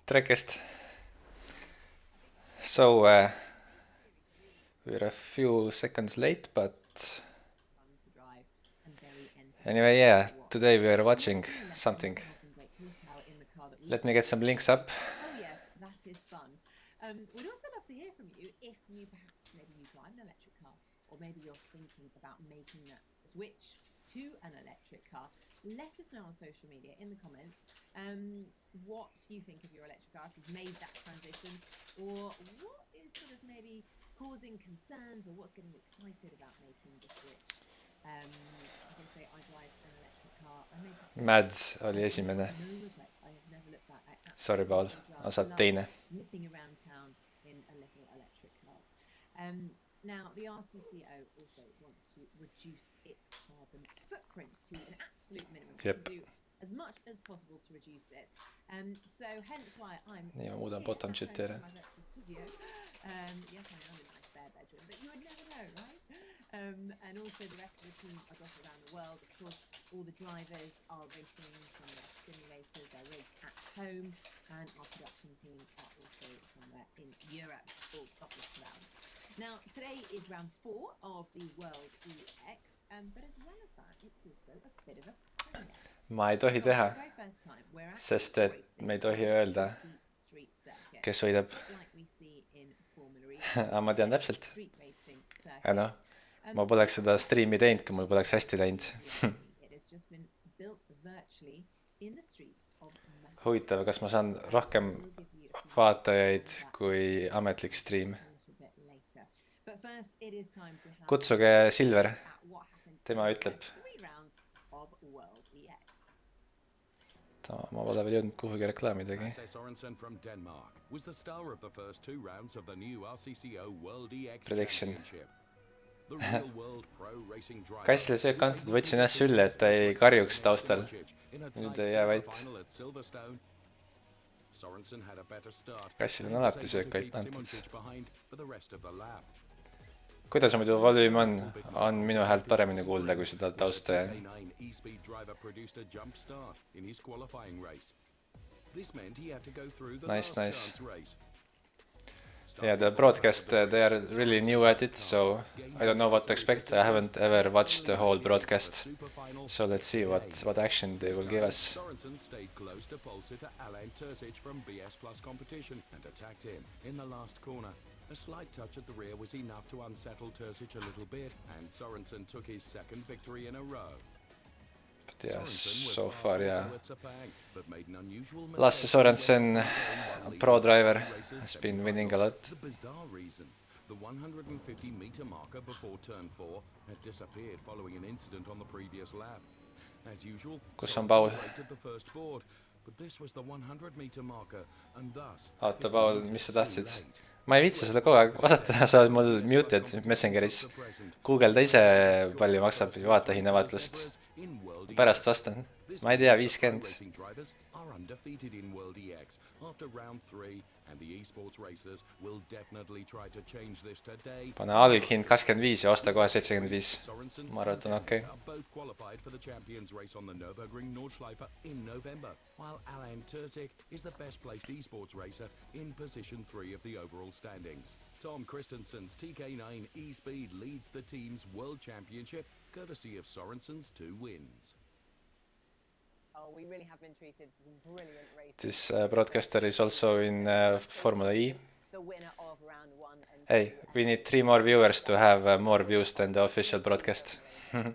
Trekest. So we're a few seconds late, but anyway, yeah, today we are watching something. Let me get some links up. Oh yes, that is fun. We'd also love to hear from you if you perhaps maybe you drive an electric car, or maybe you're thinking about making that switch to an electric car. Let us know on social media in the comments what you think of your electric car, if you've made that transition, or what is sort of maybe causing concerns, or what's getting you excited about making the switch. As I say, I drive an electric car. I made the switch. Mads oli esimene. No regrets. I have never looked back. Sorry, Paul. Osad teine. Nipping around town in a little electric car. Now, the RCCO also wants to reduce its carbon footprint to an absolute minimum. Yep. Do as much as possible to reduce it. So hence why I'm Nii, ma muudan bottom-shit ära. studio. Yes, I am in my spare bedroom, but you would never know, right? And also the rest of the team are dotted around the world. Of course, all the drivers are racing from their simulators, their rigs at home, and our production team are also somewhere in Europe, all dotted around. Now, today is round 4 of the World EX, but as well as that, it's also a bit of a premiere. Ma ei tohi teha, sest et me ei tohi öelda, kes võidab. Aga ma tean täpselt. Ja noh, ma poleks seda streami teinud, kui mul poleks hästi läinud. Huvitav, kas ma saan rohkem vaatajaid kui ametlik stream. Kutsuge Silver, tema ütleb. Ma pole veel jõudnud kuhugi reklaamidagi. Prediction. Kassile söök antud, võtsin ennast sülle, et ta ei karjuks taustal. Nüüd ei jää vait. Kassile on alati söök antud. Kuidas muidu volüüm on minu häält paremini kuulda kui seda tausta. Nice. Yeah, the broadcast, they are really new at it, so I don't know what to expect. I haven't ever watched the whole broadcast, so let's see what action they will give us. Sorensen stayed close to pole sitter Alain Terzic from BS Plus competition and attacked him in the last corner. A slight touch at the rear was enough to unsettle Terzic a little bit, and Sorensen took his second victory in a row. But yeah, so far, yeah. Lasse Sorensen, pro driver, has been winning a lot. The bizarre reason, the 150-meter marker before turn 4 had disappeared following an incident on the previous lap. As usual, Kus on Paul? the first board, but this was the 100-meter marker, and thus... Oota, Paul, mis sa tahtsid? Ma ei viitsi seda kogu aeg vastata, sa oled mul muted Messengeris. Google'da ise palju maksab, vaata hinnavaatlust. Pärast vastan. Ma ei tea, 50. Undefeated in World EX after round 3 and the esports racers will definitely try to change this today. Pane alghind 25 ja osta kohe 75. Ma arvan, et on okei. Both qualified for the champions race on the Nürburgring Nordschleife in November, while Alain Terzic is the best placed esports racer in position 3 of the overall standings. Tom Christensen's TK9 E-Speed leads the team's world championship courtesy of Sorensen's 2 wins. Oh, we really have been treated to some brilliant races. This broadcaster is also in Formula E. The winner of round 1 and Hey, we need 3 more viewers to have more views than the official broadcast. Now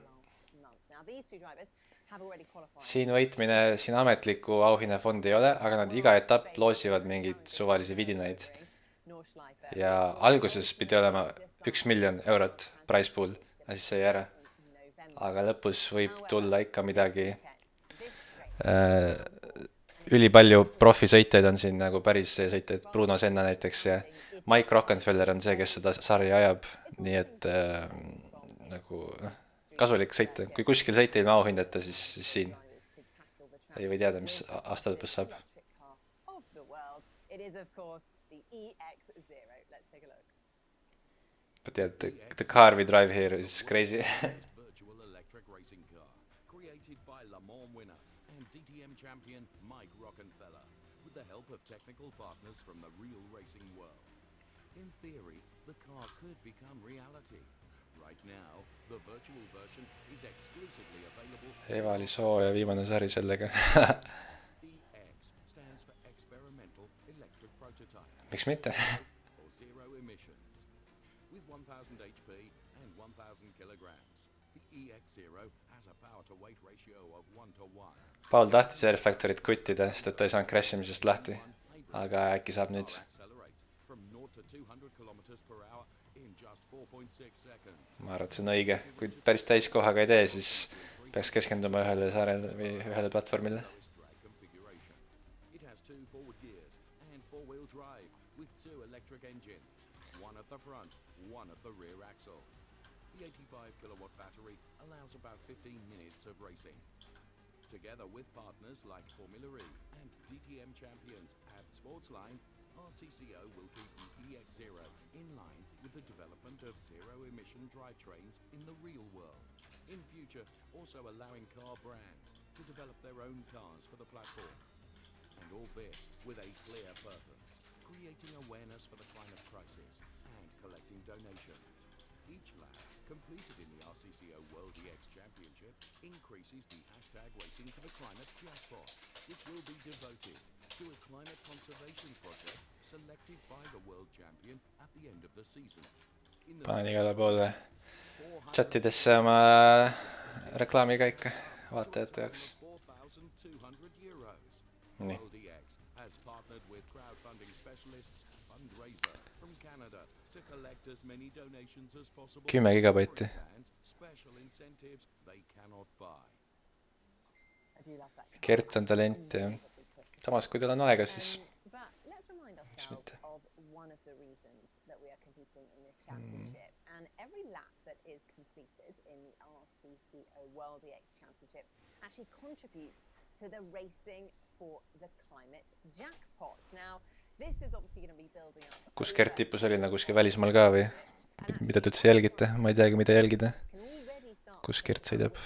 these two drivers have already qualified. Siin võitmine, siin ametliku auhinnafondi ei ole, aga nad iga etapp loosivad mingeid suvalisi vidinaid. Ja alguses pidi olema 1 miljon eurot price pool, ja siis sai ära. Aga lõpus võib tulla ikka midagi. Ülipalju profisõiteid on siin nagu päris sõiteid, Bruno Senna näiteks ja Mike Rockenfeller on see, kes seda sarja ajab, nii et nagu kasulik sõita. Kui kuskil sõita ilma auhindeta, siis siin ei või teada, mis aasta lõpus saab. But yeah, the car we drive here is crazy. Champion Mike Rockenfeller with the help of technical partners from the real racing world. In theory, the car could become reality. Right now, the virtual version is exclusively available. Evali sooja viimane sari sellega. EX stands for experimental electric prototype. Miks mitte? Or zero emissions. With 1000 HP and 1000 kilograms, the EX0 has a power to weight ratio of 1:1. Paul tahtis R-Factorit kuttida, sest et ta ei saanud crashimisest lahti. Aga äkki saab nüüd. From 0 to 200 kilometers per hour in just 4.6 seconds. Ma arvan, et see on õige. Kui päris täiskohaga ei tee, siis peaks keskenduma ühele saarele või ühele platvormile. It has 2 forward gears and 4-wheel drive with 2 electric engines, one at the front, one at the rear axle. The 85 kilowatt battery allows about 15 minutes of racing. Together with partners like Formula E and DTM champions at Sportsline, RCCO will keep the EX0 in line with the development of zero-emission drivetrains in the real world. In future, also allowing car brands to develop their own cars for the platform. And all this with a clear purpose, creating awareness for the climate crisis and collecting donations. Each lap completed in the RCCO World EX Championship increases the hashtag Racing for the Climate jackpot, which will be devoted to a climate conservation project selected by the world champion at the end of the season. Panen igale poole chatidesse oma reklaamikäike vaatajate jaoks. Nii. World EX has partnered with crowdfunding specialists fundraiser from Canada to collect as many donations as possible. 10 gigabaitti. Special incentives they cannot buy. Gert on talent, jah. Samas, kui tal on aega, siis miks mitte. One of the reasons that we are competing in this championship, and every lap that is completed in the RCCO World EX Championship actually contributes to the Racing for the Climate jackpots. Now, this is obviously going to be building up. Kus Gert tipus oli, nagu kuskil välismaal ka või? Mida te üldse jälgite? Ma ei teagi, mida jälgida. Kus Gert sõidab?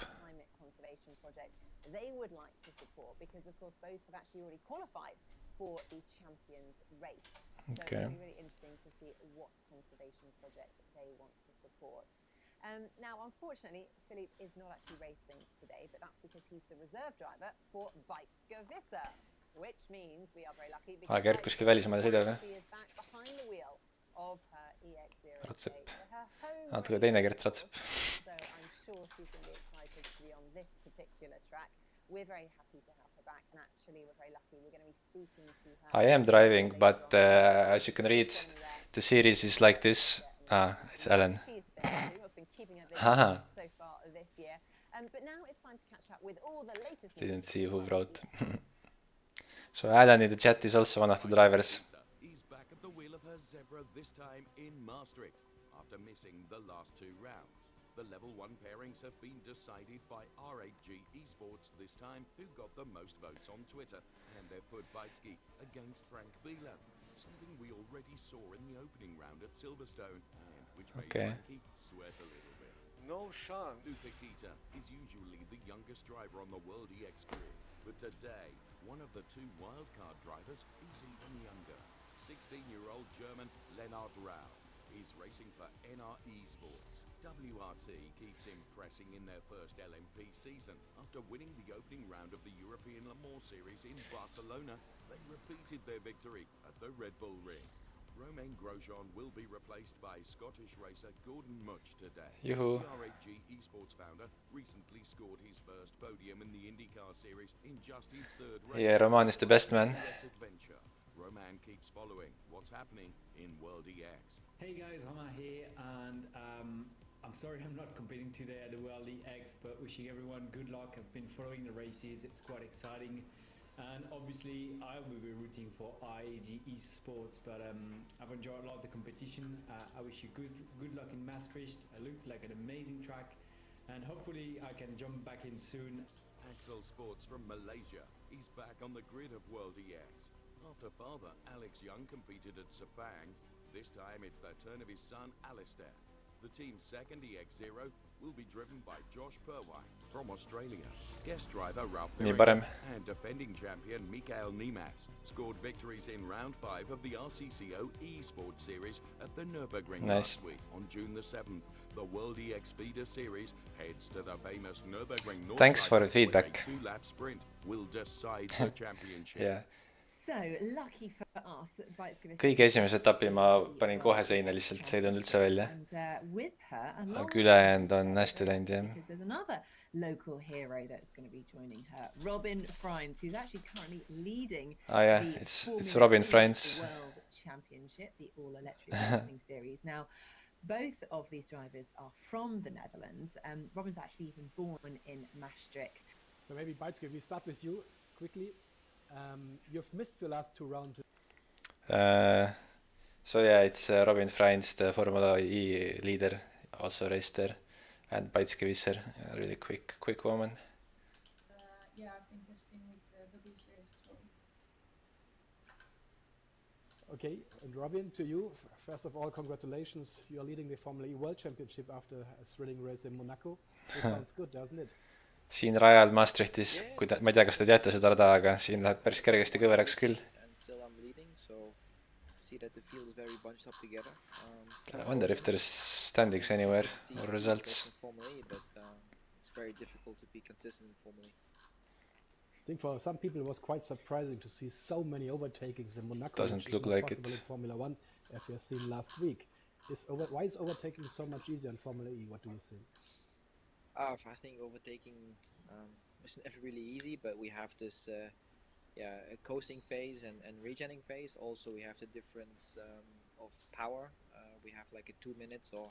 They would like to support because of course both have actually already qualified for the Champions race. Okay. So it's really interesting to see what conservation project they want to support. Now, unfortunately, Philippe is not actually racing today, but that's because he's the reserve driver for Pbmiiipx, which means we are very lucky because Gert kuskil välismaal sõidab, she is back behind the wheel of her EX0. Ratsep. Natuke teine Gert Ratsep. So I'm sure she's going to be excited to be on this particular track. We're very happy to have her back, and actually we're very lucky. We're going to be speaking to her. I am driving, but as you can read, the series is like this. It's Alan. She's been keeping her busy Haha. so far this year. But now it's time to catch up with all the latest Didn't see who wrote. So Alan in the chat is also one of the drivers. He's back at the wheel of her Zebra this time in Maastricht after missing the last 2 rounds. The level 1 pairings have been decided by R8G Esports this time, who got the most votes on Twitter, and they've put Pbmiiipx against Frank Bieler, something we already saw in the opening round at Silverstone, and which made Frankie sweat a little bit. No chance. Upekita is usually the youngest driver on the World EX grid, but today, one of the 2 wildcard drivers is even younger. 16-year-old German Lennart Rau is racing for NRE Sports. WRT keeps impressing in their first LMP season. After winning the opening round of the European Le Mans Series in Barcelona, they repeated their victory at the Red Bull Ring. Romain Grosjean will be replaced by Scottish racer Gordon Mutch today. Juhu. The R8G Esports founder recently scored his first podium in the IndyCar Series in just his 3rd race. Yeah, Roman is the best man. Adventure. Roman keeps following what's happening in World EX. Hey guys, Roman here, and I'm sorry I'm not competing today at the World EX, but wishing everyone good luck. I've been following the races, it's quite exciting, and obviously I will be rooting for RCCO Esports, but I've enjoyed a lot of the competition. I wish you good luck in Maastricht. It looks like an amazing track, and hopefully I can jump back in soon. Axel Sports from Malaysia is back on the grid of World EX. After father Alex Young competed at Sepang, this time it's the turn of his son Alistair. The team's second EX0 will be driven by Josh Purwai from Australia. Guest driver Ralph Nii Perringer parem. and defending champion Pbmiiipx scored victories in round 5 of the RCCO Esports Series at the Nürburgring Nice. last week. On June the 7th, the World EX Feeder Series heads to the famous Nürburgring Nordschleife, Thanks for the where a feedback. 2-lap sprint will decide the championship. jah , So lucky for us, Pbmiiipx kõige esimese etapi ma panin kohe seina lihtsalt , see ei tulnud üldse välja . aga ülejäänud on hästi läinud jah . Because there's another local hero that's going to be joining her, Robin Frines, who's actually currently leading Yeah, the it's Formula Robin E Frines. World Championship, the all-electric racing series. Now, both of these drivers are from the Netherlands. Robin's actually even born in Maastricht. So maybe Pbmiiipx, we start with you quickly. You've missed the last 2 rounds. So yeah, it's Robin Frines, the Formula E leader, also raced there, and Pbmiiipx, a really quick woman. Yeah, I've been testing with the W series as well. Okay, and Robin, to you, first of all, congratulations. You are leading the Formula E World Championship after a thrilling race in Monaco. This sounds good, doesn't it? siin rajal Maastrichtis , ma ei tea , kas te teate seda rada , aga siin läheb päris kergesti kõveraks küll . And still I'm leading, so see that the field is very bunched up together. I wonder if there's standings anywhere See or some results. in Formula E, but it's very difficult to be consistent in Formula E. I think for some people it was quite surprising to see so many overtakings in Monaco. Doesn't which is look not like possible it. in Formula 1, as we have seen last week. Why is overtaking so much easier in Formula E? What do you think? I think overtaking is never really easy, but we have this a coasting phase and regenning phase. Also, we have the difference of power. We have like a 2 minutes, or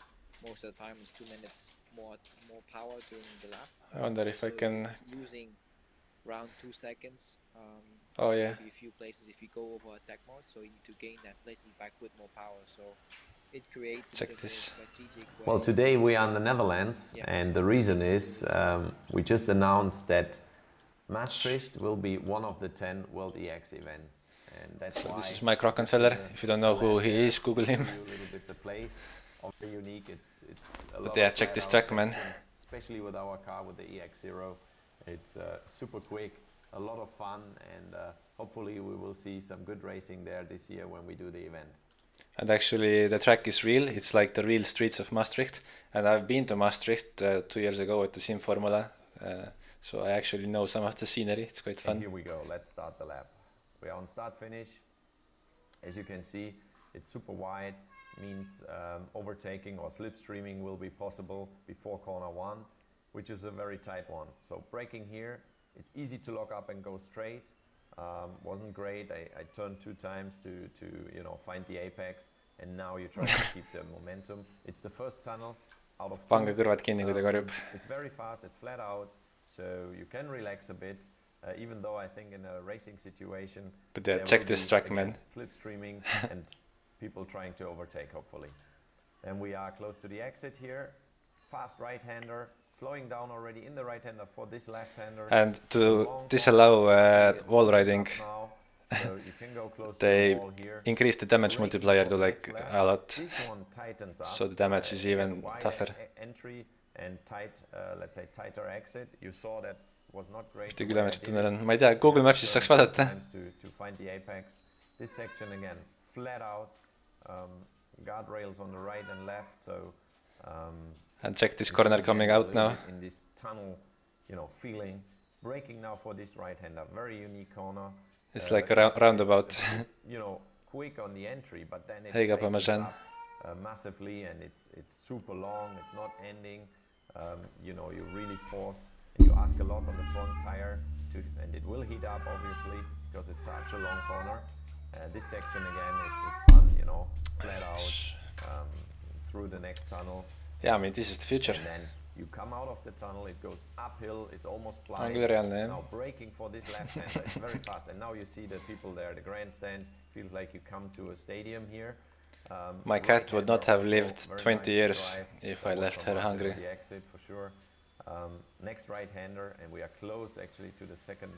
most of the time it's 2 minutes more power during the lap. I wonder if I So can, losing around 2 seconds. oh yeah , Maybe a few places if you go over attack mode, so you need to gain that places back with more power. So it creates a Check bit of a this. strategic way. Well, today we are in the Netherlands, Yeah. and the reason is we just announced that Maastricht will be one of the 10 World EX events, and that's so why. this is Mike Rockenfeller, if you don't know who he is, Google him. A little bit the place, very unique. It's a But lot yeah, of check this flat-out track, man. sections, especially with our car with the EX0. It's super quick, a lot of fun, and hopefully we will see some good racing there this year when we do the event. And actually the track is real, it's like the real streets of Maastricht, and I've been to Maastricht 2 years ago at the Sim Formula, so I actually know some of the scenery, it's quite And fun. here we go, let's start the lap. We are on start finish. As you can see, it's super wide, means overtaking or slipstreaming will be possible before corner 1, which is a very tight one. So braking here, it's easy to lock up and go straight. Wasn't great, I turned 2 times to find the apex, and now you try to keep the momentum. It's the first tunnel out of 2. Pange kõrvad kinni, kui ta karjub. It's very fast, it's flat out, so you can relax a bit, even though I think in a racing situation But yeah, there check will this be, track, again, man. slipstreaming and people trying to overtake, hopefully. And we are close to the exit here. Fast right-hander, slowing down already in the right-hander for this left-hander. And to Long disallow corner, wall riding, now, so you can go close to they the wall here. increase the damage Braking multiplier for to the like next lap. a lot. This one tightens up. So the damage is even Again, wide tougher. Entry and tight, let's say tighter exit. You saw that was not great. Ühte the way I kilomeetrit did tunnel it. on , ma ei tea , Google Maps'is saaks vaadata . Times to find the apex. This section again, flat out, guardrails on the right and left. So And check this corner again, coming a out little now. bit in this tunnel, feeling. Braking now for this right-hander, very unique corner. It's like a roundabout. Quick on the entry, but then it Heiga tightens Parmesan. up massively, and it's super long. It's not ending. You really force. And you ask a lot on the front tire, and it will heat up obviously because it's such a long corner. This section again is fun, flat out through the next tunnel. Yeah, I mean this is the future . And then you come out of the tunnel, it goes uphill, it's almost On blind. küll reaalne jah . Now braking for this left-hander, it's very fast. And now you see the people there, the grandstands, feels like you come to a stadium here. My cat would not have also lived very 20 nice to years drive. if There I was left some her margin hungry. at the exit for sure. Next right-hander, and we are close actually to the second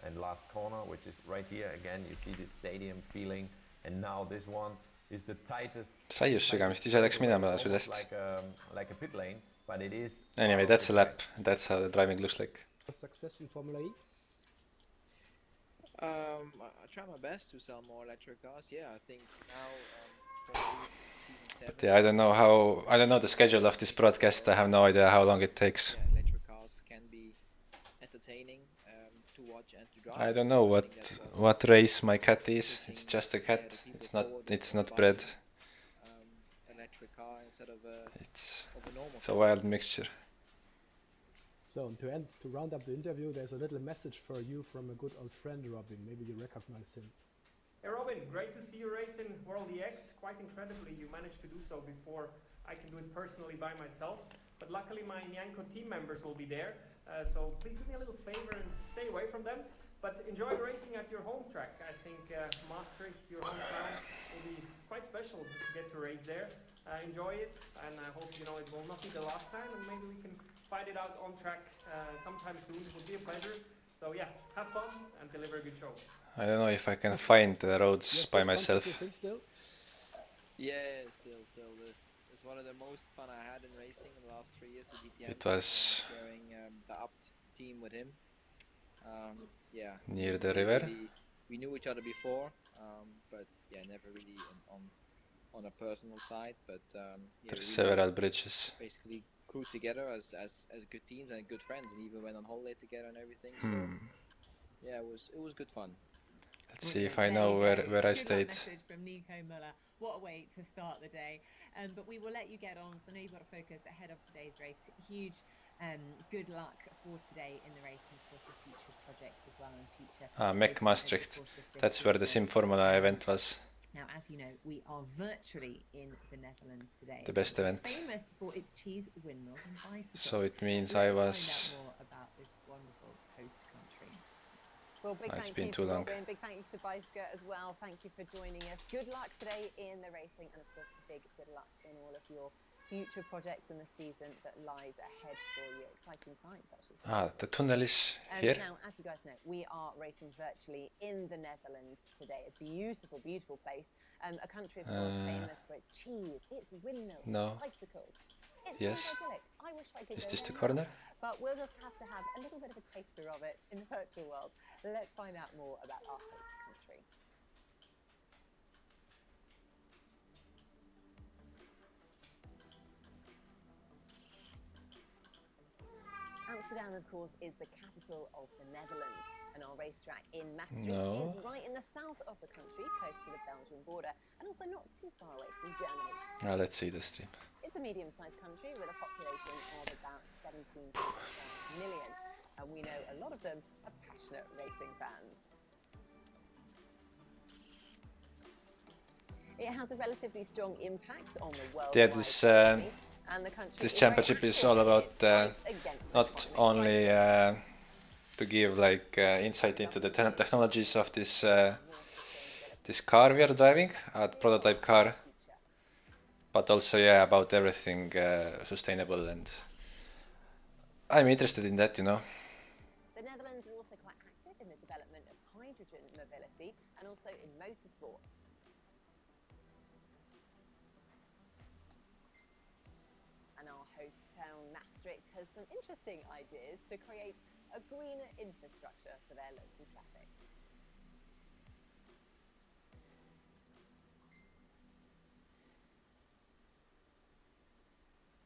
and last corner, which is right here. Again, you see this stadium feeling, and now this one, is the tightest. sai just sügamist, ise läks minema It's almost südest. like a pit lane, but it is. Anyway, part of that's the a lap. track. That's how the driving looks like. Success in Formula E? I try my best to sell more electric cars. Yeah, I think now for season 7. But yeah, I don't know the schedule of this broadcast. I have no idea how long it takes. Yeah, electric cars can be entertaining to watch and to drive. I don't so know I think that's also what race my cat is. It's pushing, just a the cat. people It's forward not for bred. buying, electric car instead of a normal It's a car. wild mixture. So to round up the interview, there's a little message for you from a good old friend, Robin. Maybe you recognize him. Hey Robin, great to see you race in World EX. Quite incredibly, you managed to do so before I can do it personally by myself. But luckily my Nyanko team members will be there. So please do me a little favor and stay away from them. But enjoy racing at your home track. I think Maastricht, your hometown, will be quite special to get to race there. Enjoy it, and I hope it will not be the last time, and maybe we can fight it out on track sometime soon. It would be a pleasure. So yeah, have fun and deliver a good show. I don't know if I can find the roads Yes, by good myself. contact, you think, still? Yeah, still this is one of the most fun I had in racing in the last 3 years with DTM. It was sharing the Abt team with him. Yeah. near the river. We knew each other before, but yeah, never really on a personal side. But yeah, There's we several bridges. basically grew together as good teams and good friends, and even went on holiday together and everything. So yeah, it was good fun. Let's see if I know where I stayed. Message from Nico Muller. What a way to start the day. But we will let you get on, because I know you've got to focus ahead of today's race. Huge good luck for today in the race, and of course the future projects as well, and future. Pbmiiipx Maastricht. That's where the Sim Formula event was. Now, as you know, we are virtually in the Netherlands today. The best event. Famous for its cheese, windmills, and bicycles. So it means Let's I was. find out more about this wonderful host country. Well, big It's thank been you too to long. Robin, big thank you to Biker as well. Thank you for joining us. Good luck today in the racing, and of course, big good luck in all of your future projects in the season that lies ahead for you. Exciting times, actually. The tunnel is here. Now, as you guys know, we are racing virtually in the Netherlands today. A beautiful, beautiful place. A country, of course, famous for its cheese, its windmills, No. bicycles. It's Yes. idyllic. I wish I could Is go this there the corner? now, but we'll just have to have a little bit of a taster of it in the virtual world. Let's find out more about our host country. Amsterdam, of course, is the capital of the Netherlands, and our racetrack in Maastricht No. is right in the south of the country, close to the Belgian border, and also not too far away from Germany. Let's see the stream. It's a medium-sized country with a population of about 17 million, and we know a lot of them are passionate racing fans. It has a relatively strong impact on the world. Yeah, this championship is all about not only to give like insight into the technologies of this this car we are driving, a prototype car, but also about everything sustainable, and I'm interested in that, The Netherlands are also quite active in the development of hydrogen mobility and also in motorsport. And our host town, Maastricht, has some interesting ideas to create a greener infrastructure for their local traffic.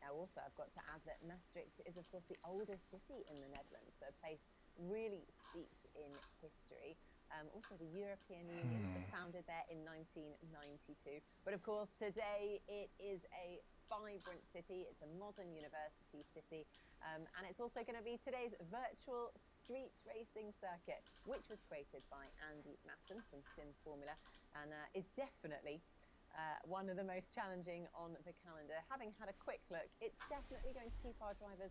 Now also I've got to add that Maastricht is of course the oldest city in the Netherlands, so a place really steeped in history. Also the European Union was founded there in 1992. But of course today it is a vibrant city, it's a modern university city, and it's also going to be today's virtual street racing circuit, which was created by Andy Masson from Sim Formula, and is definitely one of the most challenging on the calendar. Having had a quick look, it's definitely going to keep our drivers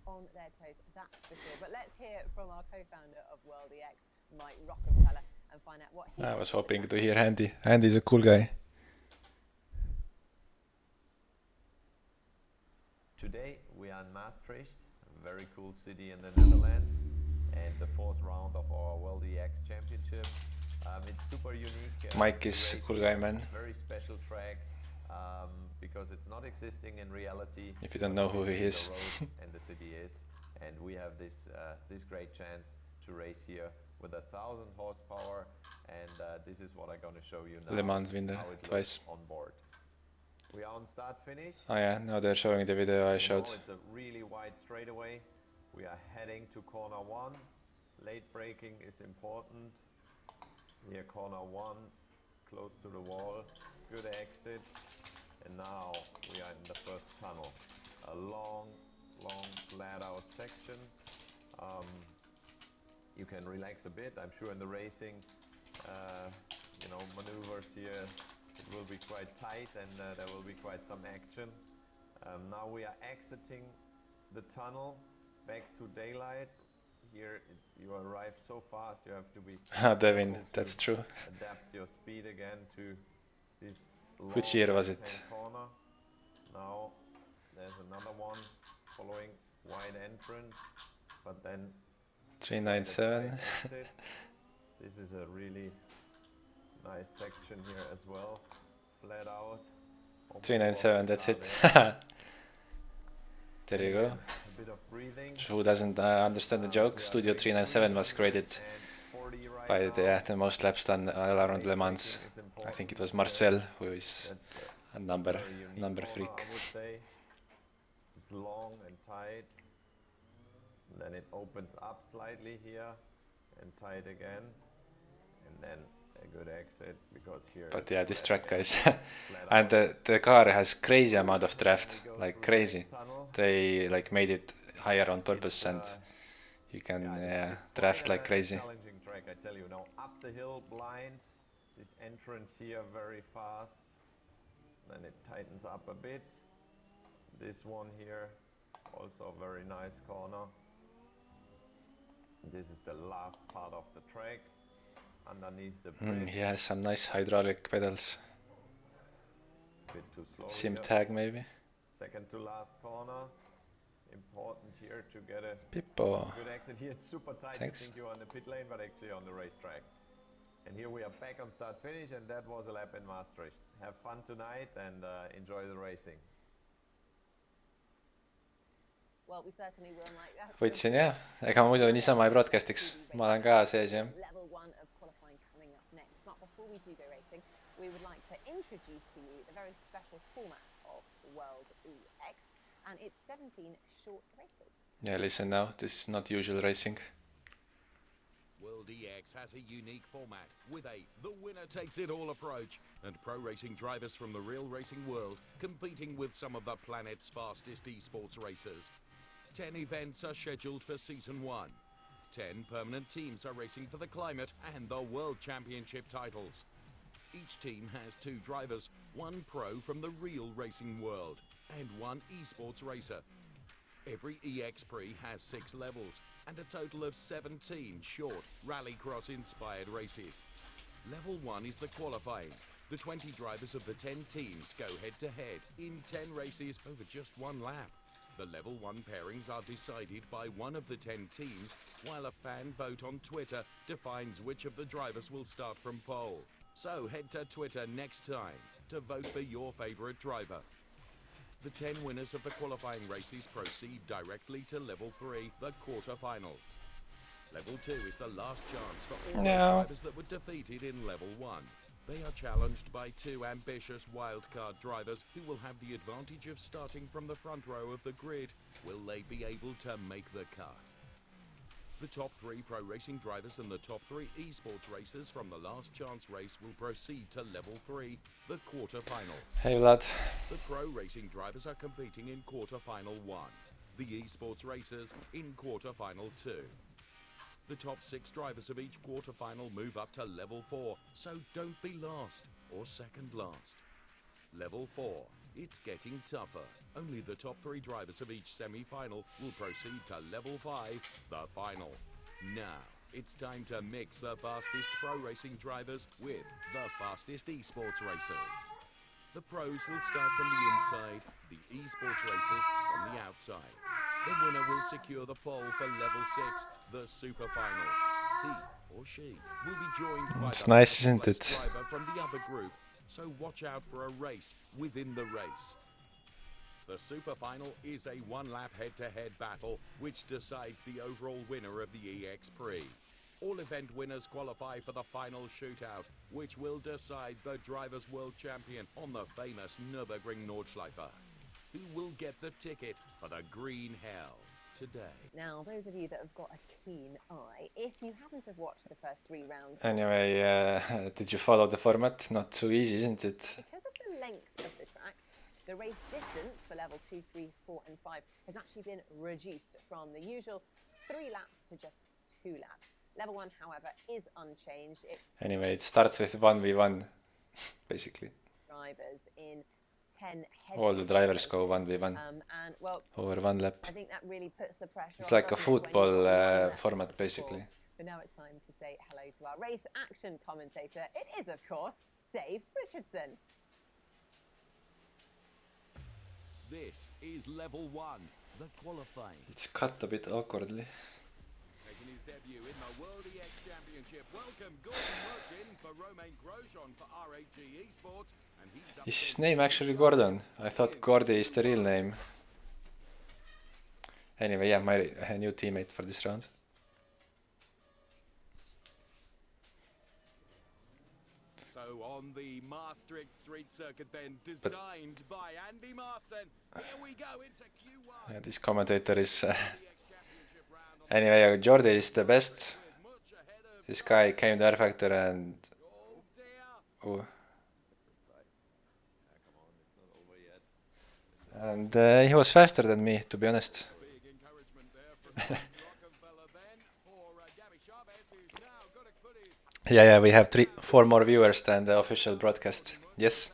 on their toes, that's for sure. But let's hear from our co-founder of World EX, Mike Rockefeller, and find out what he... I was hoping to hear Andy. Andy's a cool guy. Today we are in Maastricht, a very cool city in the Netherlands, and the fourth round of our World EX Championship. It's super unique. Mike is a cool guy, man. Very special track because it's not existing in reality. If you don't know who he is. The road and the city is, and we have this great chance to race here with 1,000 horsepower, and this is what I'm going to show you now. Le Mans winner twice. On board. We are on start finish. Oh yeah, now they're showing the video I showed. It's a really wide straightaway. We are heading to corner 1. Late braking is important. Here corner 1, close to the wall, good exit. And now we are in the first tunnel. A long flat out section. You can relax a bit. I'm sure in the racing, maneuvers here, it will be quite tight, and there will be quite some action. Now we are exiting the tunnel back to daylight. Here you arrive so fast, you have to be Devin, that's true. adapt your speed again to this long Which year was it? corner. Now there's another one following wide entrance, but then 397. This is a really nice section here as well, flat out. 397, that's it. There you go. A bit of breathing. Who doesn't understand the joke? Studio 397 was created by the most laps done all around Le Mans. I think it was Marcel, who is a number freak. I would say it's long and tight. Then it opens up slightly here and tight again, and then a good exit because here. But yeah, this track, guys, and the car has crazy amount of draft, like crazy. They like made it higher on purpose, and you can draft like crazy. Challenging track, I tell you. Now up the hill, blind. This entrance here very fast. Then it tightens up a bit. This one here, also a very nice corner. This is the last part of the track. Underneath the bridge. He has some nice hydraulic pedals. Bit too slow Sim here. tag maybe. Second to last corner. Important here to get a Pippo. good exit here. It's super tight. Thanks. You think you're on the pit lane, but actually on the racetrack. And here we are back on start finish, and that was a lap in Maastricht. Have fun tonight and enjoy the racing. Well, we certainly will, Mike. That's Võitsin jah, ega ma muidu niisama ei broadcast'iks, ma olen ka sees jah. Level 1 of qualifying coming up next. But before we do go racing, we would like to introduce to you the very special format of World EX, and it's 17 short races. Yeah, listen now, this is not usual racing. World EX has a unique format with the winner takes it all approach, and pro racing drivers from the real racing world competing with some of the planet's fastest esports racers. 10 events are scheduled for Season 1. 10 permanent teams are racing for the climate and the World Championship titles. Each team has 2 drivers, 1 pro from the real racing world, and 1 esports racer. Every EX Prix has 6 levels, and a total of 17 short rallycross inspired races. Level 1 is the qualifying. The 20 drivers of the 10 teams go head to head in 10 races over just 1 lap. The level 1 pairings are decided by one of the 10 teams, while a fan vote on Twitter defines which of the drivers will start from pole. So head to Twitter next time to vote for your favourite driver. The 10 winners of the qualifying races proceed directly to level 3, the quarter-finals. Level 2 is the last chance for all those drivers that were defeated in level 1. They are challenged by 2 ambitious wildcard drivers who will have the advantage of starting from the front row of the grid. Will they be able to make the cut? The top 3 pro racing drivers and the top 3 esports racers from the last chance race will proceed to level 3, the quarter-final. Hey Vlad. The pro racing drivers are competing in quarter-final 1. The esports racers in quarter-final 2. The top 6 drivers of each quarter-final move up to level 4, so don't be last or second last. Level 4. It's getting tougher. Only the top 3 drivers of each semi-final will proceed to level 5, the final. Now, it's time to mix the fastest pro racing drivers with the fastest esports racers. The pros will start from the inside, the esports racers on the outside. The winner will secure the pole for level 6, the super final. He or she will be joined by It's the nice, best isn't placed it? driver from the other group. So watch out for a race within the race. The super final is a one-lap head-to-head battle which decides the overall winner of the EX Prix. All event winners qualify for the final shootout, which will decide the Drivers' World Champion on the famous Nürburgring Nordschleife. Who will get the ticket for the green hell today? Now, those of you that have got a keen eye, if you happen to have watched the first 3 rounds, Anyway, did you follow the format? Not too easy, isn't it? because of the length of the track, the race distance for level 2, 3, 4 and 5 has actually been reduced from the usual 3 laps to just 2 laps. Level 1, however, is unchanged. It Anyway, it starts with 1v1, basically. drivers in 10 head All the drivers go 1v1 and well, over 1 lap. I think that really puts the pressure It's on, like a doesn't it, when football you've got one lap format, to fall. basically. But now it's time to say hello to our race action commentator. It is, of course, Dave Richardson. This is level 1, the qualifying. It's cut a bit awkwardly. Making his debut in the World EX Championship. Welcome Gordon Merchin for Romain Grosjean for RAG Esports. And he's up Is his against name actually Gordon? I thought Gordy is the real name. Anyway, yeah, my new teammate for this round. So on the Maastricht street circuit then, designed by Andy Marsen. Here we go into Q1. Yeah, this commentator is... Anyway, Jordi is the best. This guy came to R Factor and... Oh. And he was faster than me, to be honest. Yeah, we have 4 more viewers than the official broadcast. Yes.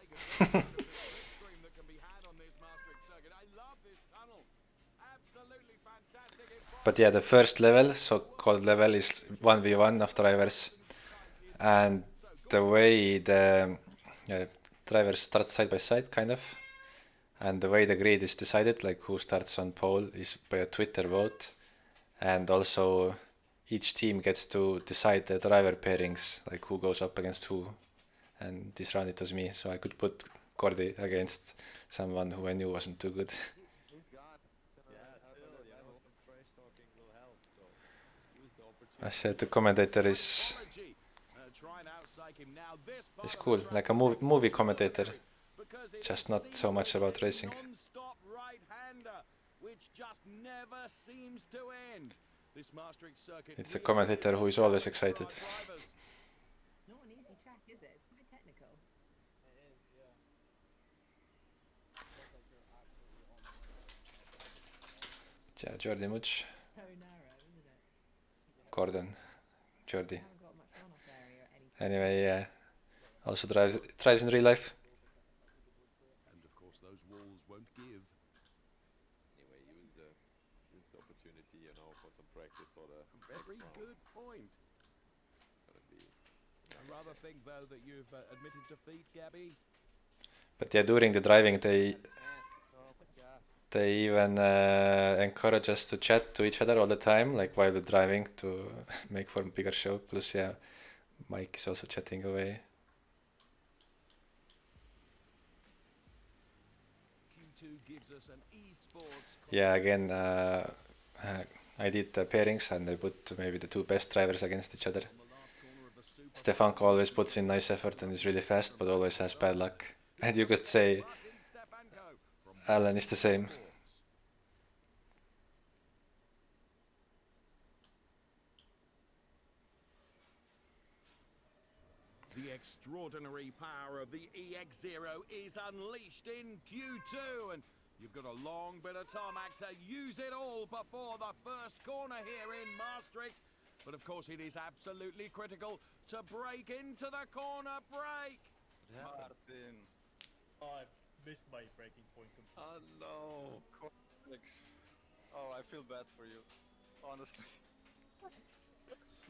But yeah, the first level, so-called level, is 1v1 of drivers. And the way the drivers start side by side, kind of. And the way the grid is decided, like who starts on pole, is by a Twitter vote. And also each team gets to decide the driver pairings, like who goes up against who. And this round it was me, so I could put Cordy against someone who I knew wasn't too good. I said the commentator is cool, like a movie commentator, just not so much about racing. It's a commentator who is always excited. Not an easy track, is it? It's quite technical. Yeah, Jordi Much, So narrow, isn't it? Gordon, Jordi. Haven't got much runoff area or anything. Anyway, yeah, also drives in real life. And of course those walls won't give. Anyway, use the opportunity, you know, for some practice for the Very good point. I rather think though that you've admitted defeat, Gabby. But yeah, during the driving they even encourage us to chat to each other all the time, like while we're driving, to make for a bigger show. Plus, yeah, Mike is also chatting away. Q2 gives us an esports. Yeah, again, I did the pairings and I put maybe the 2 best drivers against each other. Stefanko always puts in nice effort and is really fast, but always has bad luck. And you could say Alan is the same. The extraordinary power of the EX0 is unleashed in Q2, and you've got a long bit of tarmac to use it all before the first corner here in Maastricht. But of course it is absolutely critical to break into the corner break. Martin. Oh, I missed my breaking point completely. Oh no, Cortex. Oh, I feel bad for you, honestly.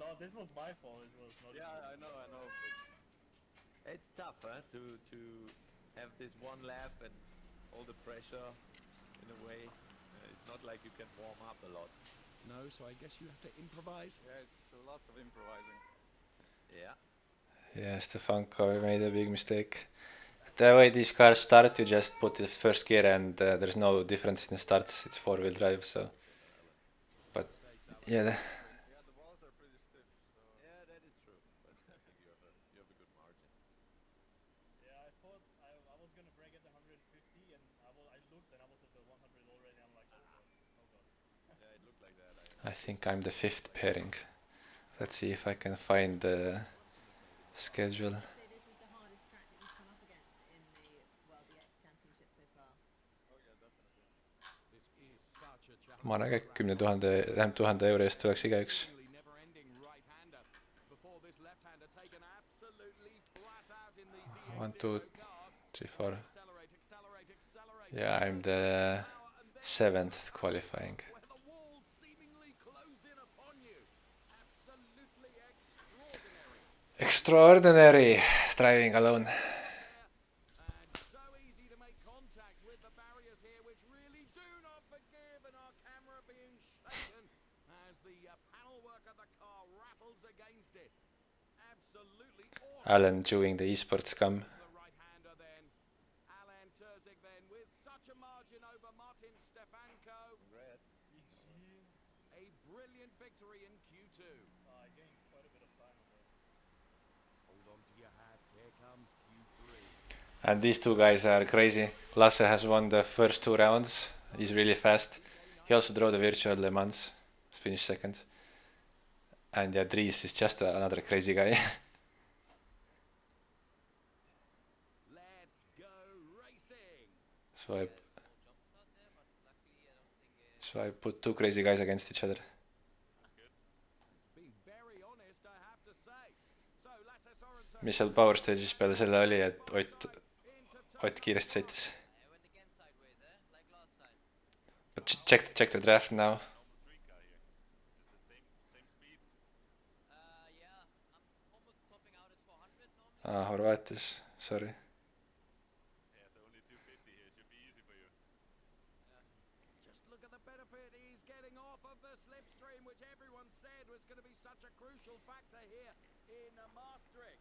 No, this was my fault. It was not. Yeah, I know. But it's tough, huh? To have this one lap and all the pressure in a way. It's not like you can warm up a lot. No, so I guess you have to improvise. yeah, it's a lot of improvising. Yeah. Yeah, Stefanko made a big mistake. The way these cars start, you just put the first gear and there's no difference in the starts. It's four-wheel drive, so. But yeah, Yeah, the walls are pretty stiff, so. Yeah, that is true. But I think you have a good margin. Yeah, I thought I was gonna break at 150, and I looked and I was at the 100 already. I'm like, oh god. Yeah, it looked like that. I think I'm the fifth pairing. Let's see if I can find the schedule. So this is the hardest track that you've come up against in the World EX Championship so far. Oh yeah, definitely. This is such a challenge. Ma arvan, et 10,000 euro eest tuleks igaüks. Never-ending right-hander. Before this left-hander taken absolutely flat out in these 1, 2, 3, 4. accelerate, accelerate, accelerate. Yeah, I'm the 7th qualifying. Where the walls seemingly close in upon you. Absolutely extraordinary. Extraordinary driving alone. And so easy to make contact with the barriers here, which really do not forgive, and our camera being shaken as the panel work of the car rattles against it. Absolutely awesome. Alan doing the esports cam. The right-hander then. Alan Terzic then with such a margin over Martin Stefanko. Congrats. A brilliant victory in Q2. I gained quite a bit of time on that. Hold on to your hats. Here comes Q3. And these two guys are crazy. Lasse has won the first 2 rounds. He's really fast. He also drove the virtual Le Mans. Finished second. And yeah, Dries is just another crazy guy. Let's go racing. So I put 2 crazy guys against each other. Let's be very honest, I have to say. So Lasse Sorensen. Mis seal Power Stage'is peale selle oli, et Ott kiiresti sõitis. But check the draft now. Horvaatias, sorry. Just look at the benefit he's getting off of the slipstream, which everyone said was going to be such a crucial factor here in Maastricht.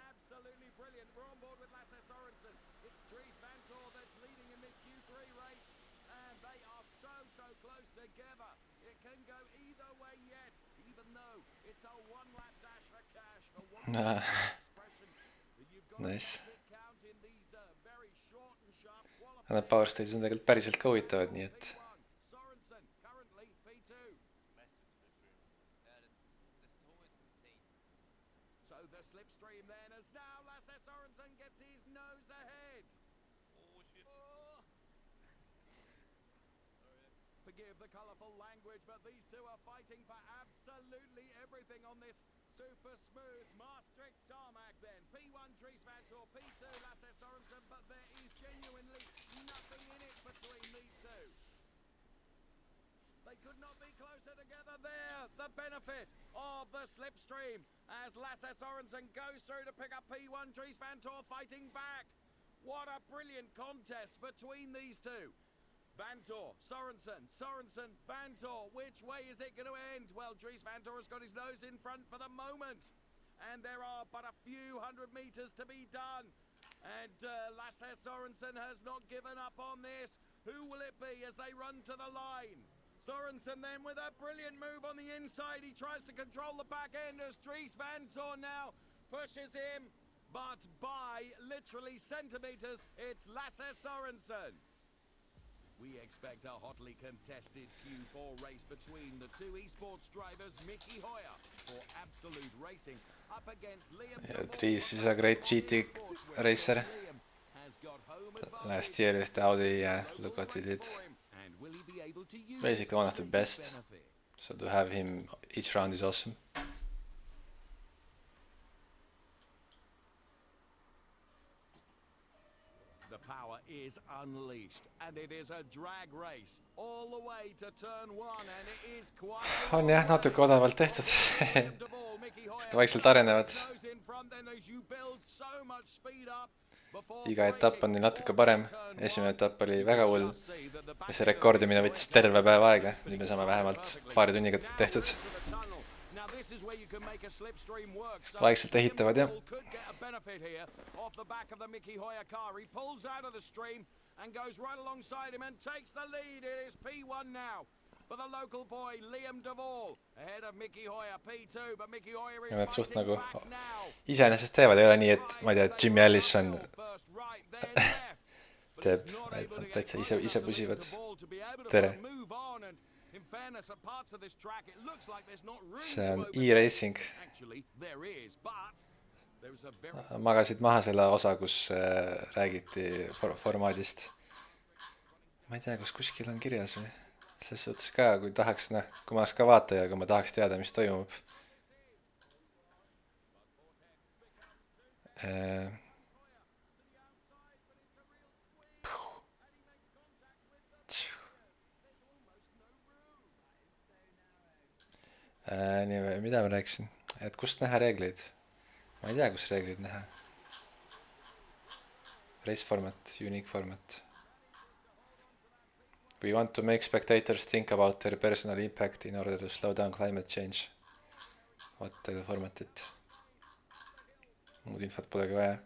Absolutely brilliant. We're on board with Lasse Sorensen. It's Dries Van Tor that's leading in this Q3 race, and they are so close together. It can go either way yet, even though it's a one-lap dash for cash for one expression. You've got Nice. a count in these very short and sharp Need Power Stages on tegelikult päriselt ka huvitavad, nii et Sorensen currently P2. So the slipstream then, as now Lasse Sorensen gets his nose ahead. Forgive the colourful language, but these two are fighting for absolutely everything on this super smooth Maastricht tarmac then. P1 Dries Van Tor, P2 Lasse Sorensen, but there is genuinely nothing in it between these two. They could not be closer together there. The benefit of the slipstream as Lasse Sorensen goes through to pick up P1 Dries Van Tor fighting back. What a brilliant contest between these two. Van Tor, Sorensen, Van Tor. Which way is it going to end? Well, Dries Van Tor has got his nose in front for the moment. And there are but a few hundred meters to be done. And Lasse Sorensen has not given up on this. Who will it be as they run to the line? Sorensen then with a brilliant move on the inside. He tries to control the back end as Dries Van Tor now pushes him. But by literally centimeters, it's Lasse Sorensen. We expect a hotly contested Q4 race between the two esports drivers, Mickey Hoyer for Absolute Racing, up against Liam. yeah, Dries is a great GT racer. Last year with the Audi, yeah, look what he did. Basically one of the best. So to have him each round is awesome. The power is unleashed, and it is a drag race all the way to turn 1, and it is quite On jah, natuke odavalt tehtud. Sest vaikselt arenevad. Iga etapp on neil natuke parem. Esimene etapp oli väga hull. Ja see rekordimine võttis terve päev aega. Nüüd me saame vähemalt paari tunniga tehtud. Now this This is where you can make a slipstream work. So vaikselt ehitavad, jah. could get a benefit here off the back of the Mickey Hoyer car. He pulls out of the stream and goes right alongside him and takes the lead. It is P1 now for the local boy Liam Duvall ahead of Mickey Hoyer P2, but Mickey Hoyer is Ja nad suht fighting nagu back now. iseenesest teevad, ei ole nii, et ma ei tea, Jimmy Allison teeb, täitsa ise püsivad. Tere. See on e-racing. Magasid maha selle osa, kus räägiti formaadist. Ma ei tea, kus kuskil on kirjas või? Selles suhtes ka, kui tahaks, kui ma oleks ka vaataja, kui ma tahaks teada, mis toimub. Nii, mida ma rääkisin? Et kust näha reegleid? Ma ei tea, kus reegleid näha. Race format, unique format. We want to make spectators think about their personal impact in order to slow down climate change. Vaata formatit. Muud infot polegi vaja.